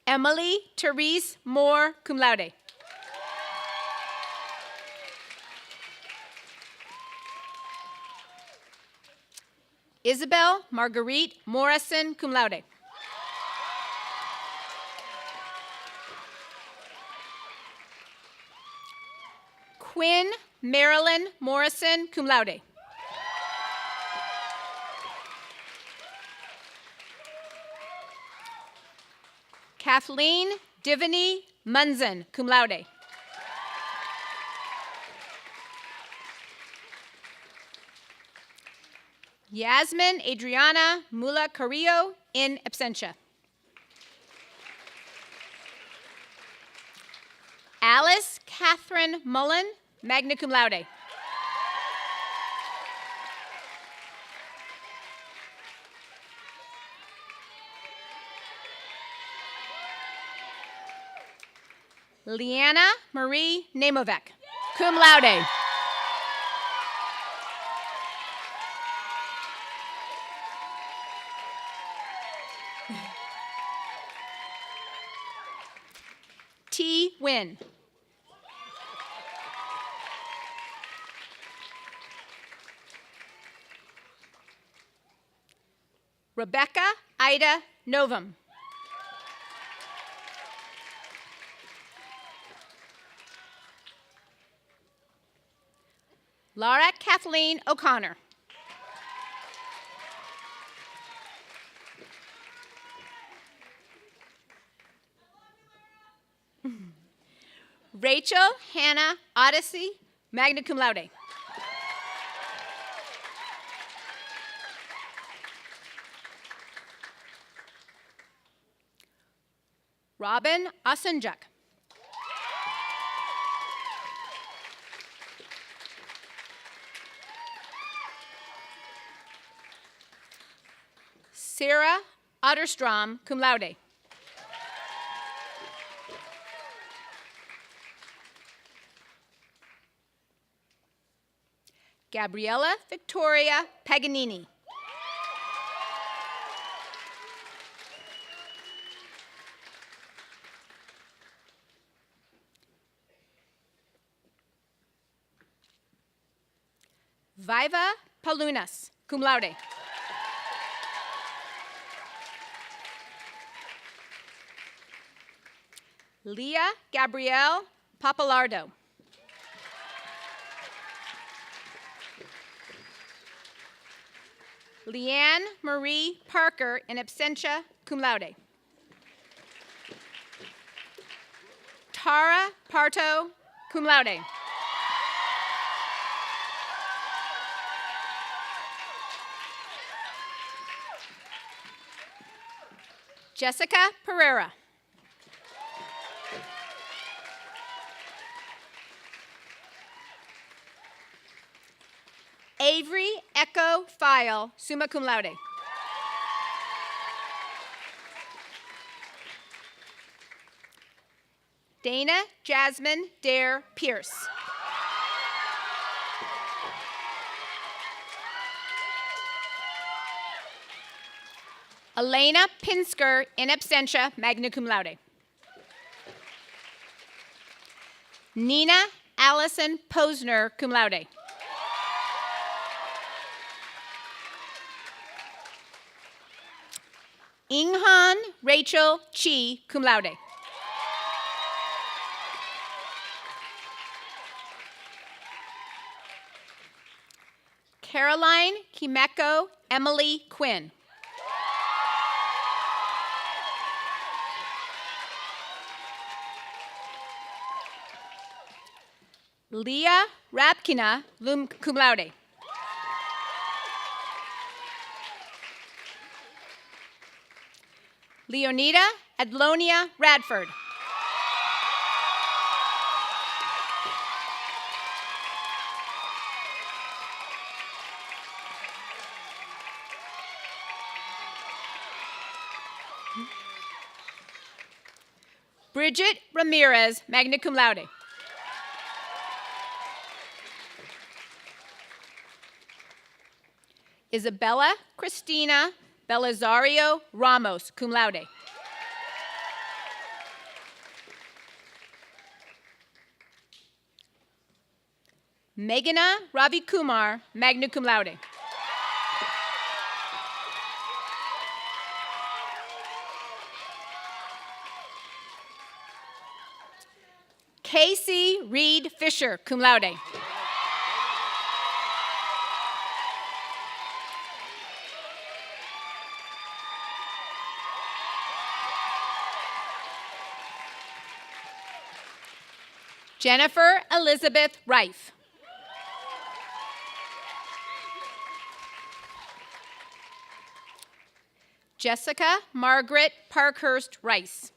[SPEAKER 7] Emily Therese Moore, cum laude. Isabel Marguerite Morrison, cum laude. Quinn Marilyn Morrison, cum laude. Kathleen Divany Munson, cum laude. Yasmin Adriana Mula Carrillo, in absentia. Alice Catherine Mullen, magna cum laude. Leanna Marie Namovec, cum laude. T. Wynn. Rebecca Ida Novum. Laura Kathleen O'Connor. Rachel Hannah Odyssey, magna cum laude. Robin Osenjuk. Sarah Otterstrom, cum laude. Gabriella Victoria Paganini. Viva Palunas, cum laude. Leah Gabrielle Papalardo. Leanne Marie Parker, in absentia, cum laude. Tara Parto, cum laude. Jessica Pereira. Avery Echo File, summa cum laude. Dana Jasmine Dare Pierce. Elena Pinsker, in absentia, magna cum laude. Nina Allison Posner, cum laude. Inghan Rachel Chi, cum laude. Caroline Kimeko Emily Quinn. Leah Rabkina, cum laude. Leonida Adlonia Radford. Bridget Ramirez, magna cum laude. Isabella Cristina Belisario Ramos, cum laude. Meghana Ravi Kumar, magna cum laude. Casey Reed Fisher, cum laude. Jennifer Elizabeth Reif. Jessica Margaret Parkhurst Rice.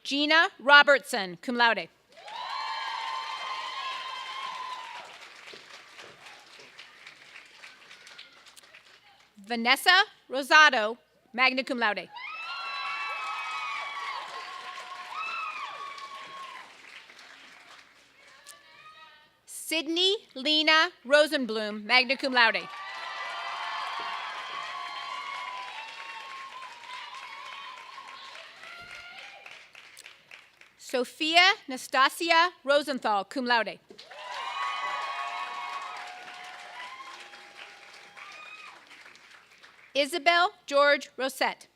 [SPEAKER 7] Gina Robertson, cum laude. Vanessa Rosado, magna cum laude. Sydney Lena Rosenblum, magna cum laude. Sophia Nastasia Rosenthal, cum laude. Isabel George Rosette.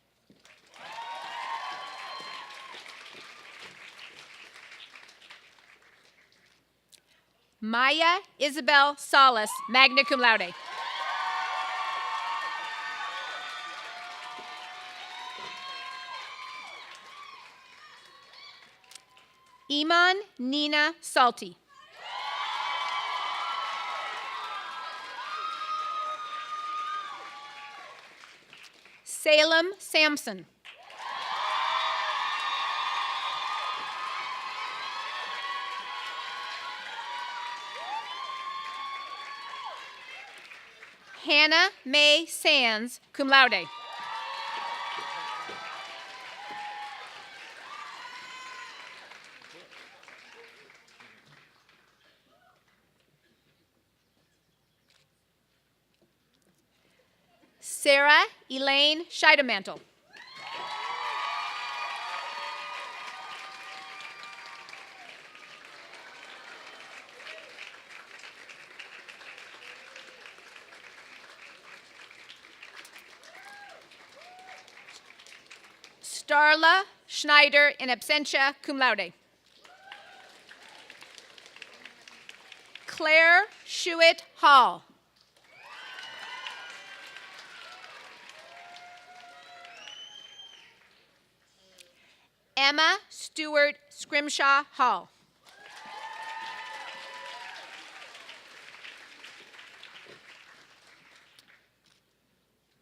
[SPEAKER 7] Maya Isabel Salas, magna cum laude. Iman Nina Salty. Salem Sampson. Hannah Mae Sands, cum laude. Sarah Elaine Scheidemantel. Starla Schneider in absentia, cum laude. Claire Shuett Hall. Emma Stewart Scrimshaw Hall.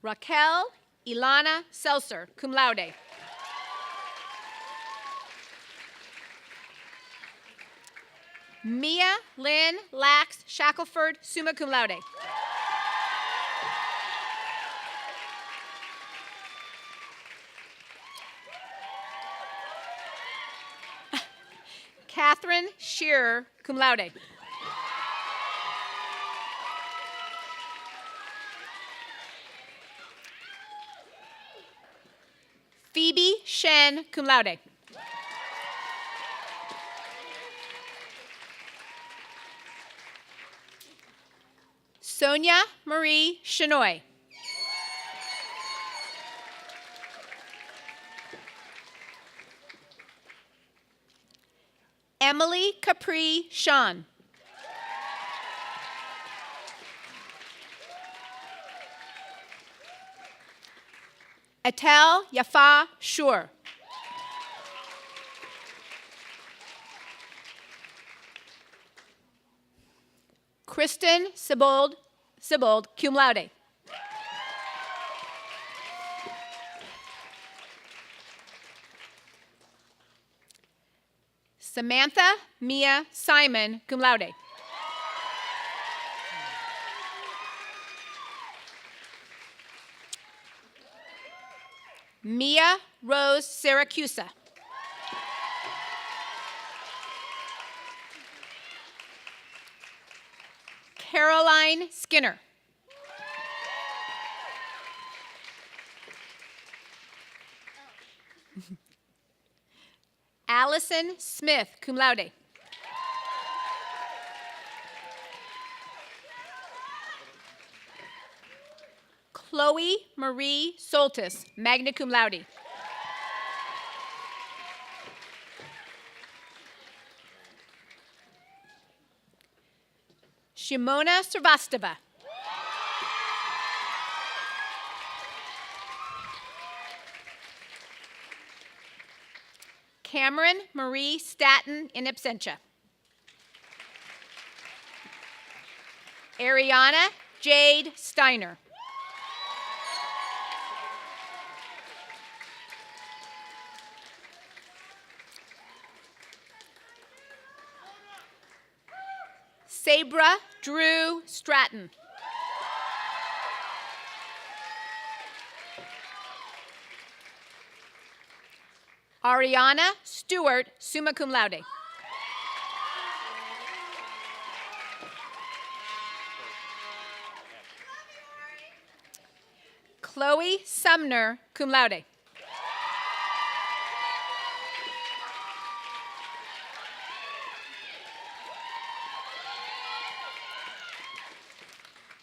[SPEAKER 7] Raquel Ilana Seltzer, cum laude. Mia Lynn Lax Shackelford, summa cum laude. Catherine Shearer, cum laude. Phoebe Shen, cum laude. Sonia Marie Chenoy. Emily Capri Sean. Atel Yafa Shur. Kristen Sibold, cum laude. Samantha Mia Simon, cum laude. Mia Rose Syracusa. Caroline Skinner. Allison Smith, cum laude. Chloe Marie Soltis, magna cum laude. Shimona Srivastava. Cameron Marie Staton, in absentia. Ariana Jade Steiner. Sabra Drew Stratton. Ariana Stewart, summa cum laude. Chloe Sumner, cum laude.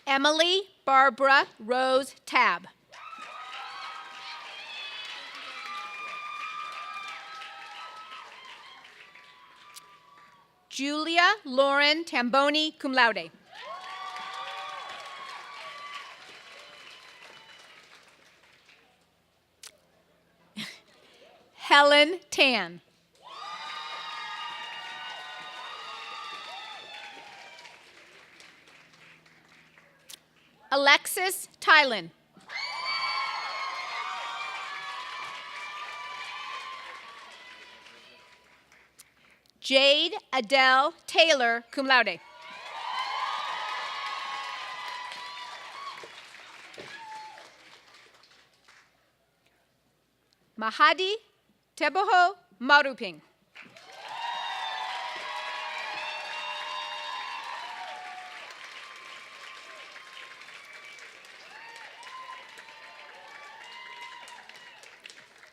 [SPEAKER 7] Emily Barbara Rose Tab. Julia Lauren Tamboni, cum laude. Helen Tan. Alexis Tylen. Jade Adele Taylor, cum laude. Mahadi Teboho Maruping.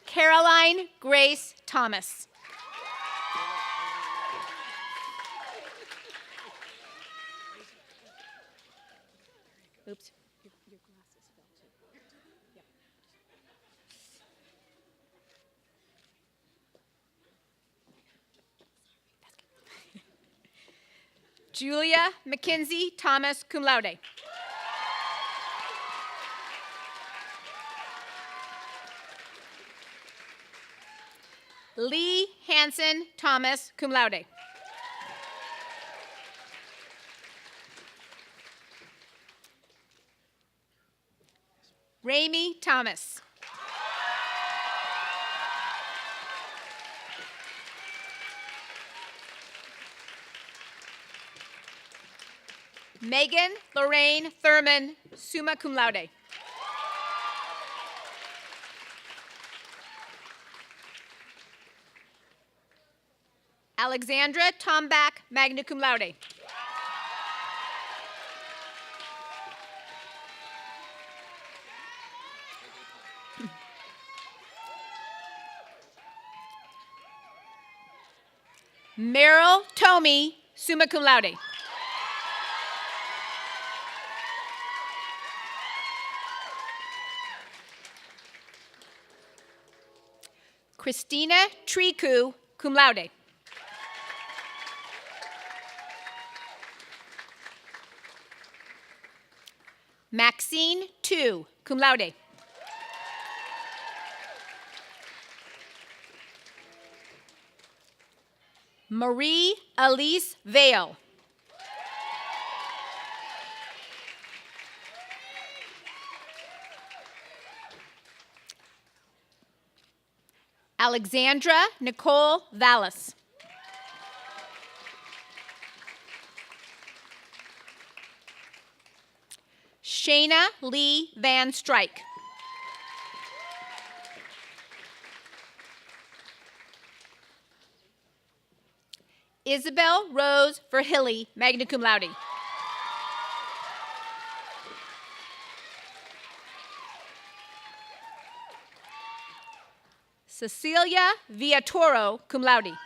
[SPEAKER 7] Caroline Grace Thomas. Oops, your glasses fell too. Yep. Julia Mackenzie Thomas, cum laude. Lee Hansen Thomas, cum laude. Rami Thomas. Megan Lorraine Thurman, summa cum laude. Alexandra Tombach, magna cum laude. Meryl Tomey, summa cum laude. Christina Triku, cum laude. Maxine Tu, cum laude. Marie Elise Vale. Alexandra Nicole Vallis. Shayna Lee Van Strike. Isabel Rose Verhilly, magna cum laude. Cecilia Villatoro, cum laude.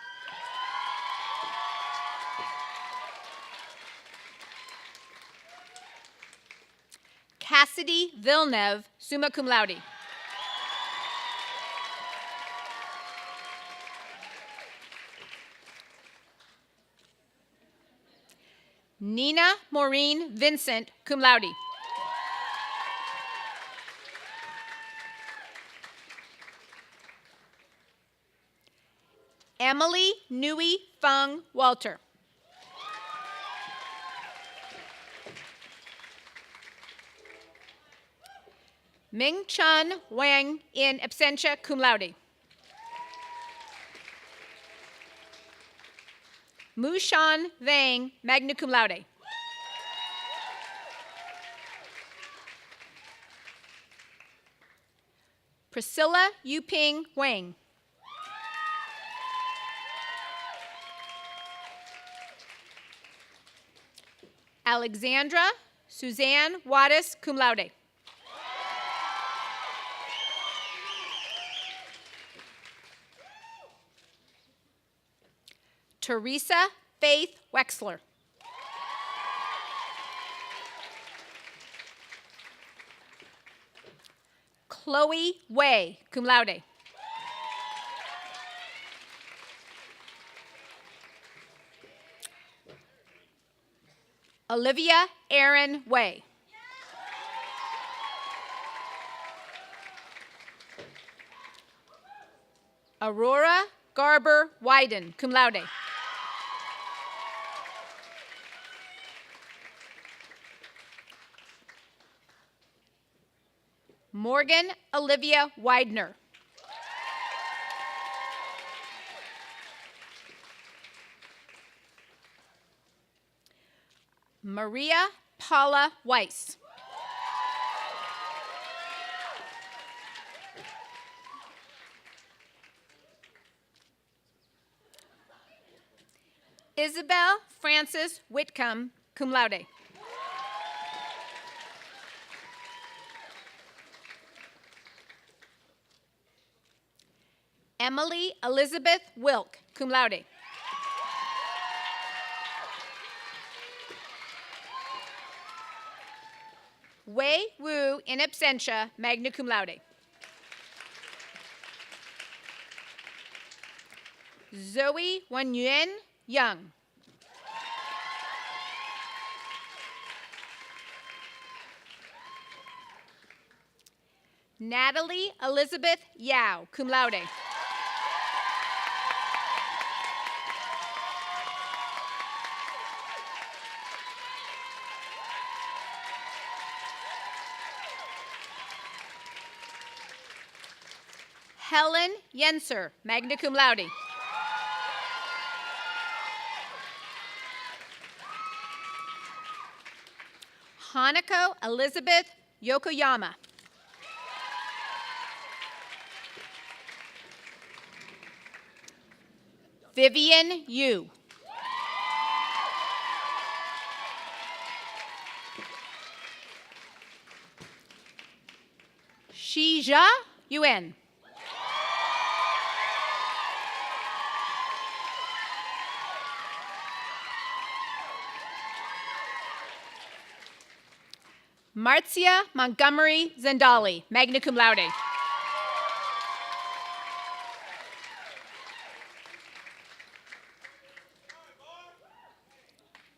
[SPEAKER 7] Cassidy Villeneuve, summa cum laude. Nina Maureen Vincent, cum laude. Emily Nui Fung Walter. Ming Chun Wang in absentia, cum laude. Mu Shan Vang, magna cum laude. Priscilla Yuping Wang. Alexandra Suzanne Wattis, cum laude. Teresa Faith Wexler. Chloe Way, cum laude. Olivia Aaron Way. Aurora Garber Wyden, cum laude. Morgan Olivia Widener. Maria Paula Weiss. Isabel Frances Whitcomb, cum laude. Emily Elizabeth Wilk, cum laude. Wei Wu in absentia, magna cum laude. Zoe Wanyuan Young. Natalie Elizabeth Yao, cum laude. Helen Yenser, magna cum laude. Hanako Elizabeth Yokoyama. Vivian Yu. Shija Yuen. Marzia Montgomery Zendali, magna cum laude.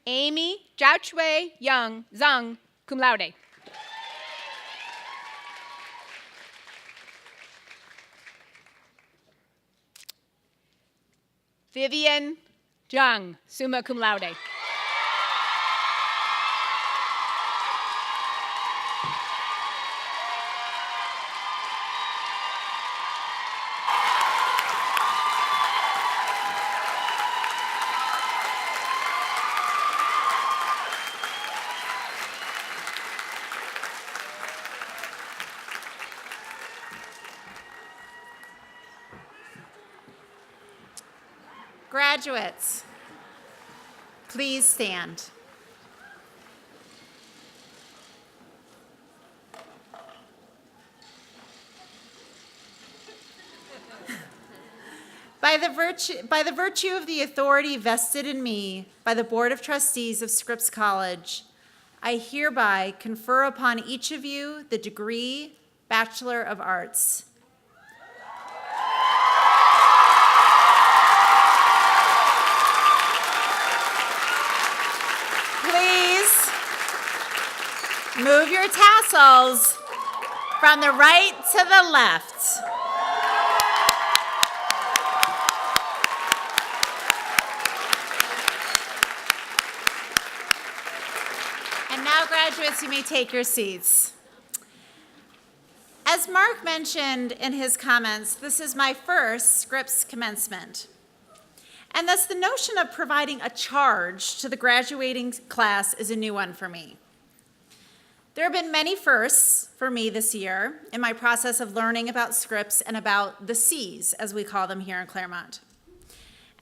[SPEAKER 7] Amy Jiaochui Young Zhang, cum laude. Vivian Jung, summa cum laude.
[SPEAKER 5] Graduates, please stand. By the virtue of the authority vested in me by the Board of Trustees of Scripps College, I hereby confer upon each of you the degree Bachelor of Arts. Please move your tassels from the right to the left. And now, graduates, you may take your seats. As Mark mentioned in his comments, this is my first Scripps Commencement. And thus the notion of providing a charge to the graduating class is a new one for me. There have been many firsts for me this year in my process of learning about Scripps and about the C's, as we call them here in Claremont.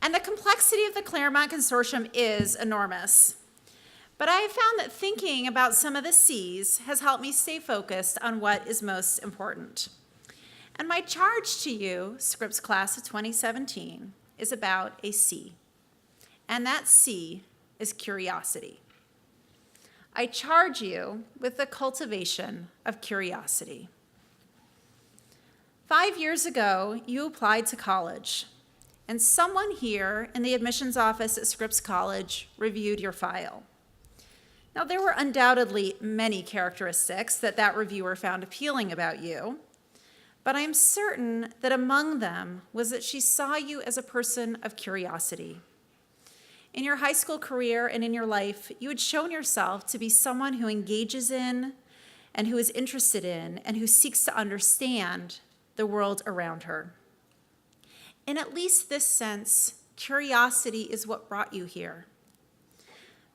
[SPEAKER 5] And the complexity of the Claremont Consortium is enormous. But I have found that thinking about some of the C's has helped me stay focused on what is most important. And my charge to you, Scripps Class of 2017, is about a C. And that C is curiosity. I charge you with the cultivation of curiosity. 5 years ago, you applied to college, and someone here in the admissions office at Scripps College reviewed your file. Now, there were undoubtedly many characteristics that reviewer found appealing about you, but I am certain that among them was that she saw you as a person of curiosity. In your high school career and in your life, you had shown yourself to be someone who engages in and who is interested in and who seeks to understand the world around her. In at least this sense, curiosity is what brought you here.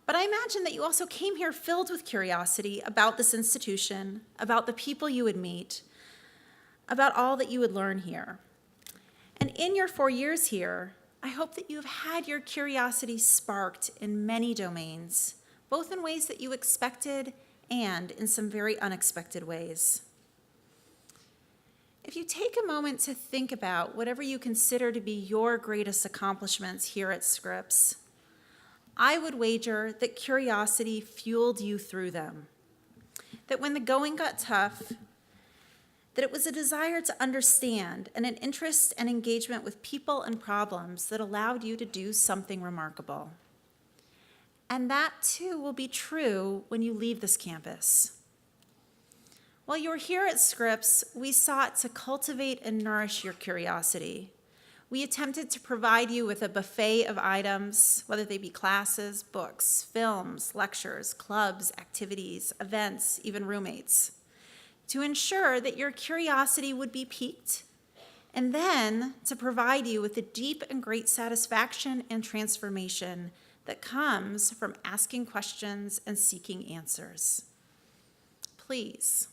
[SPEAKER 5] But I imagine that you also came here filled with curiosity about this institution, about the people you would meet, about all that you would learn here. And in your 4 years here, I hope that you have had your curiosity sparked in many domains, both in ways that you expected and in some very unexpected ways. If you take a moment to think about whatever you consider to be your greatest accomplishments here at Scripps, I would wager that curiosity fueled you through them. That when the going got tough, that it was a desire to understand and an interest and engagement with people and problems that allowed you to do something remarkable. And that too will be true when you leave this campus. While you were here at Scripps, we sought to cultivate and nourish your curiosity. We attempted to provide you with a buffet of items, whether they be classes, books, films, lectures, clubs, activities, events, even roommates, to ensure that your curiosity would be piqued, and then to provide you with the deep and great satisfaction and transformation that comes from asking questions and seeking answers. Please,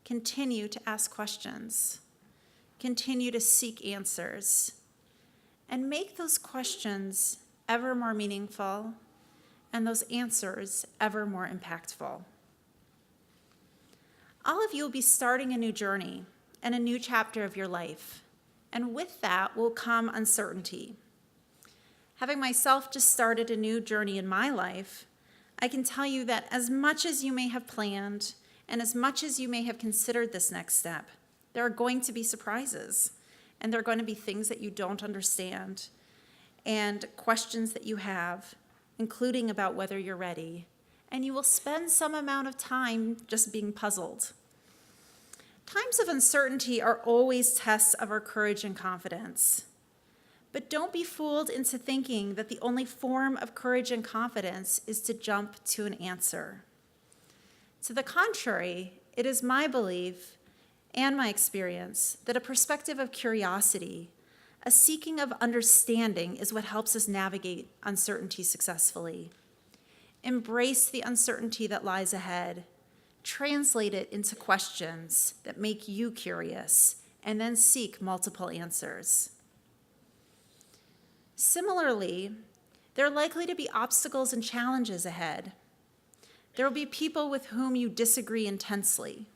[SPEAKER 5] continue to ask questions. Continue to seek answers, and make those questions ever more meaningful and those answers ever more impactful. All of you will be starting a new journey and a new chapter of your life, and with that will come uncertainty. Having myself just started a new journey in my life, I can tell you that as much as you may have planned and as much as you may have considered this next step, there are going to be surprises, and there are going to be things that you don't understand, and questions that you have, including about whether you're ready, and you will spend some amount of time just being puzzled. Times of uncertainty are always tests of our courage and confidence, But don't be fooled into thinking that the only form of courage and confidence is to jump to an answer. To the contrary, it is my belief and my experience that a perspective of curiosity, a seeking of understanding, is what helps us navigate uncertainty successfully. Embrace the uncertainty that lies ahead. Translate it into questions that make you curious, and then seek multiple answers. Similarly, there are likely to be obstacles and challenges ahead. There will be people with whom you disagree intensely.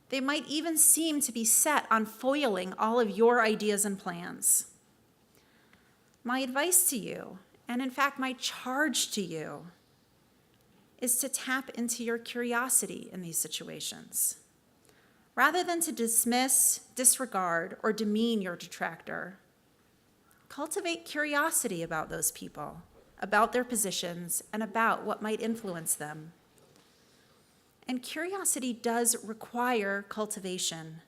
[SPEAKER 5] They might even seem to be set on foiling all of your ideas and plans. My advice to you, and in fact my charge to you, is to tap into your curiosity in these situations. Rather than to dismiss, disregard, or demean your detractor, cultivate curiosity about those people, about their positions, and about what might influence them. And curiosity does require cultivation.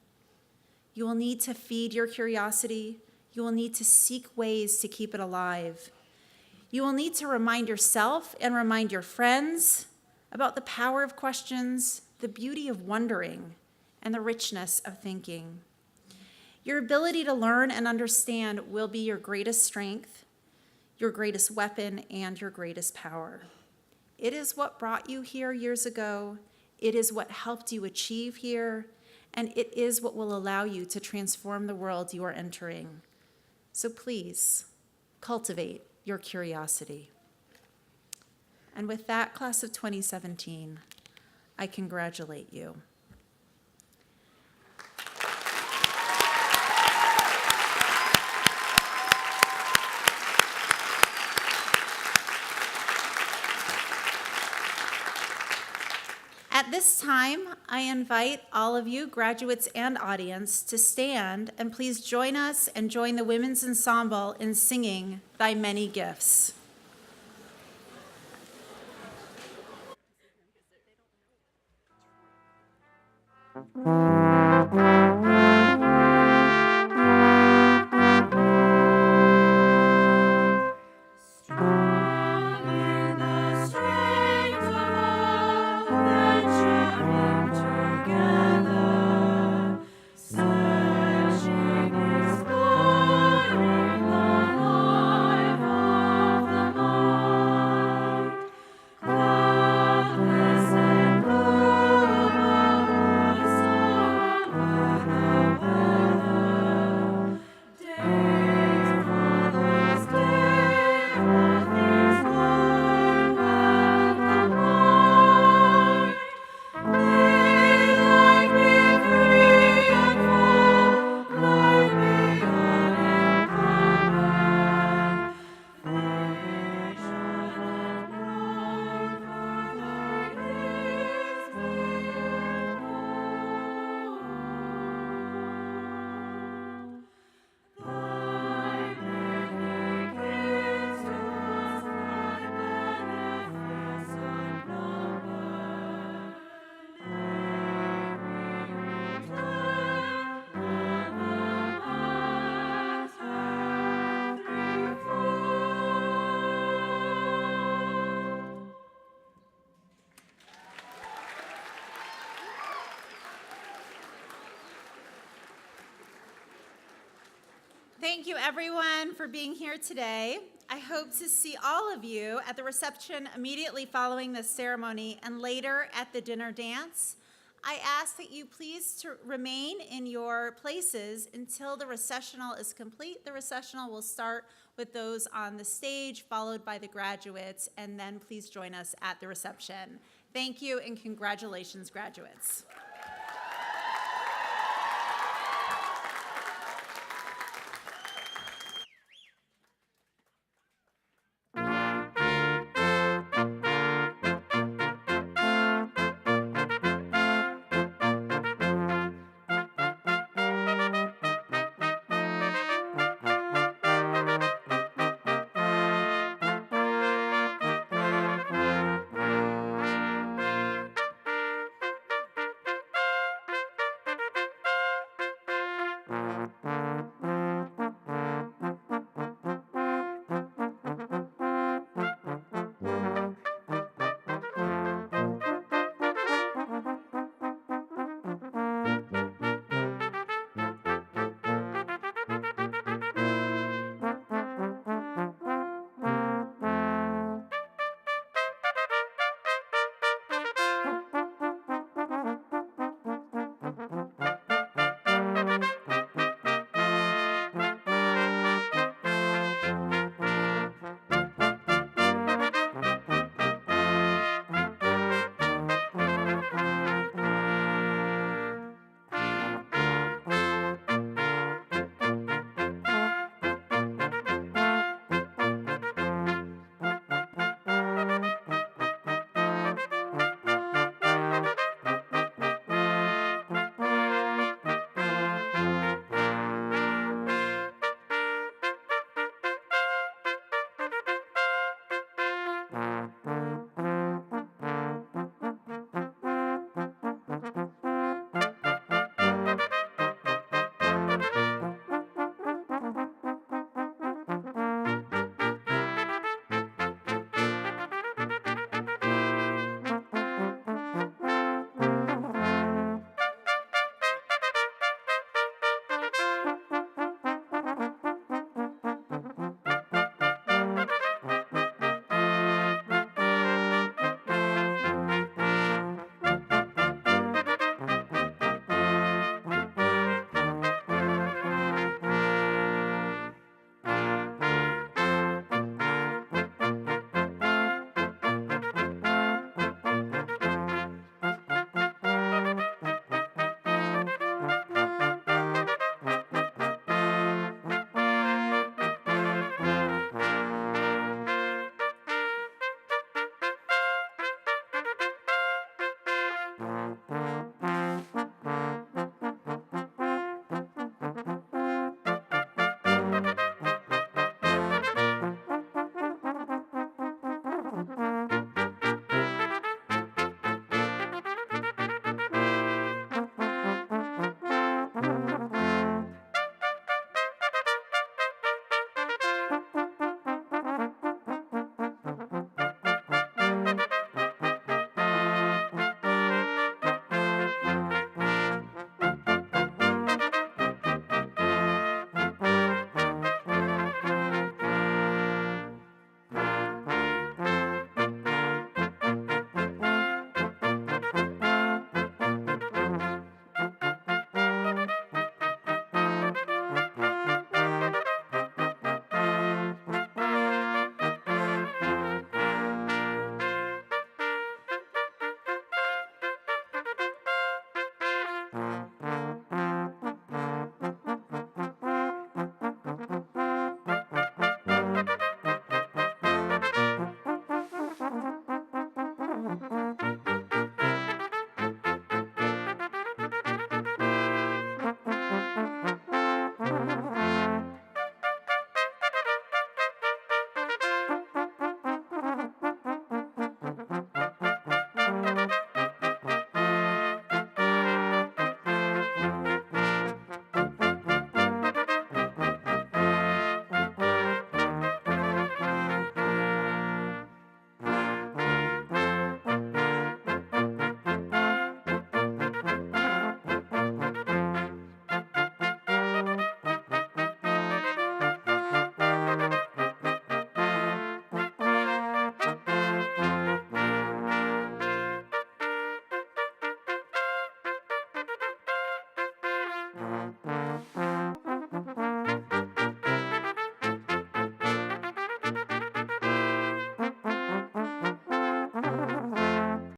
[SPEAKER 5] You will need to feed your curiosity. You will need to seek ways to keep it alive. You will need to remind yourself and remind your friends about the power of questions, the beauty of wondering, and the richness of thinking. Your ability to learn and understand will be your greatest strength, your greatest weapon, and your greatest power. It is what brought you here years ago. It is what helped you achieve here, and it is what will allow you to transform the world you are entering. So please, cultivate your curiosity. And with that, class of 2017, I congratulate you. At this time, I invite all of you, graduates and audience, to stand and please join us and join the Women's Ensemble in singing Thy Many Gifts. Thank you, everyone, for being here today. I hope to see all of you at the reception immediately following this ceremony and later at the dinner dance. I ask that you please to remain in your places until the recessional is complete. The recessional will start with those on the stage, followed by the graduates, and then please join us at the reception. Thank you, and congratulations, graduates.
[SPEAKER 1] Thank you.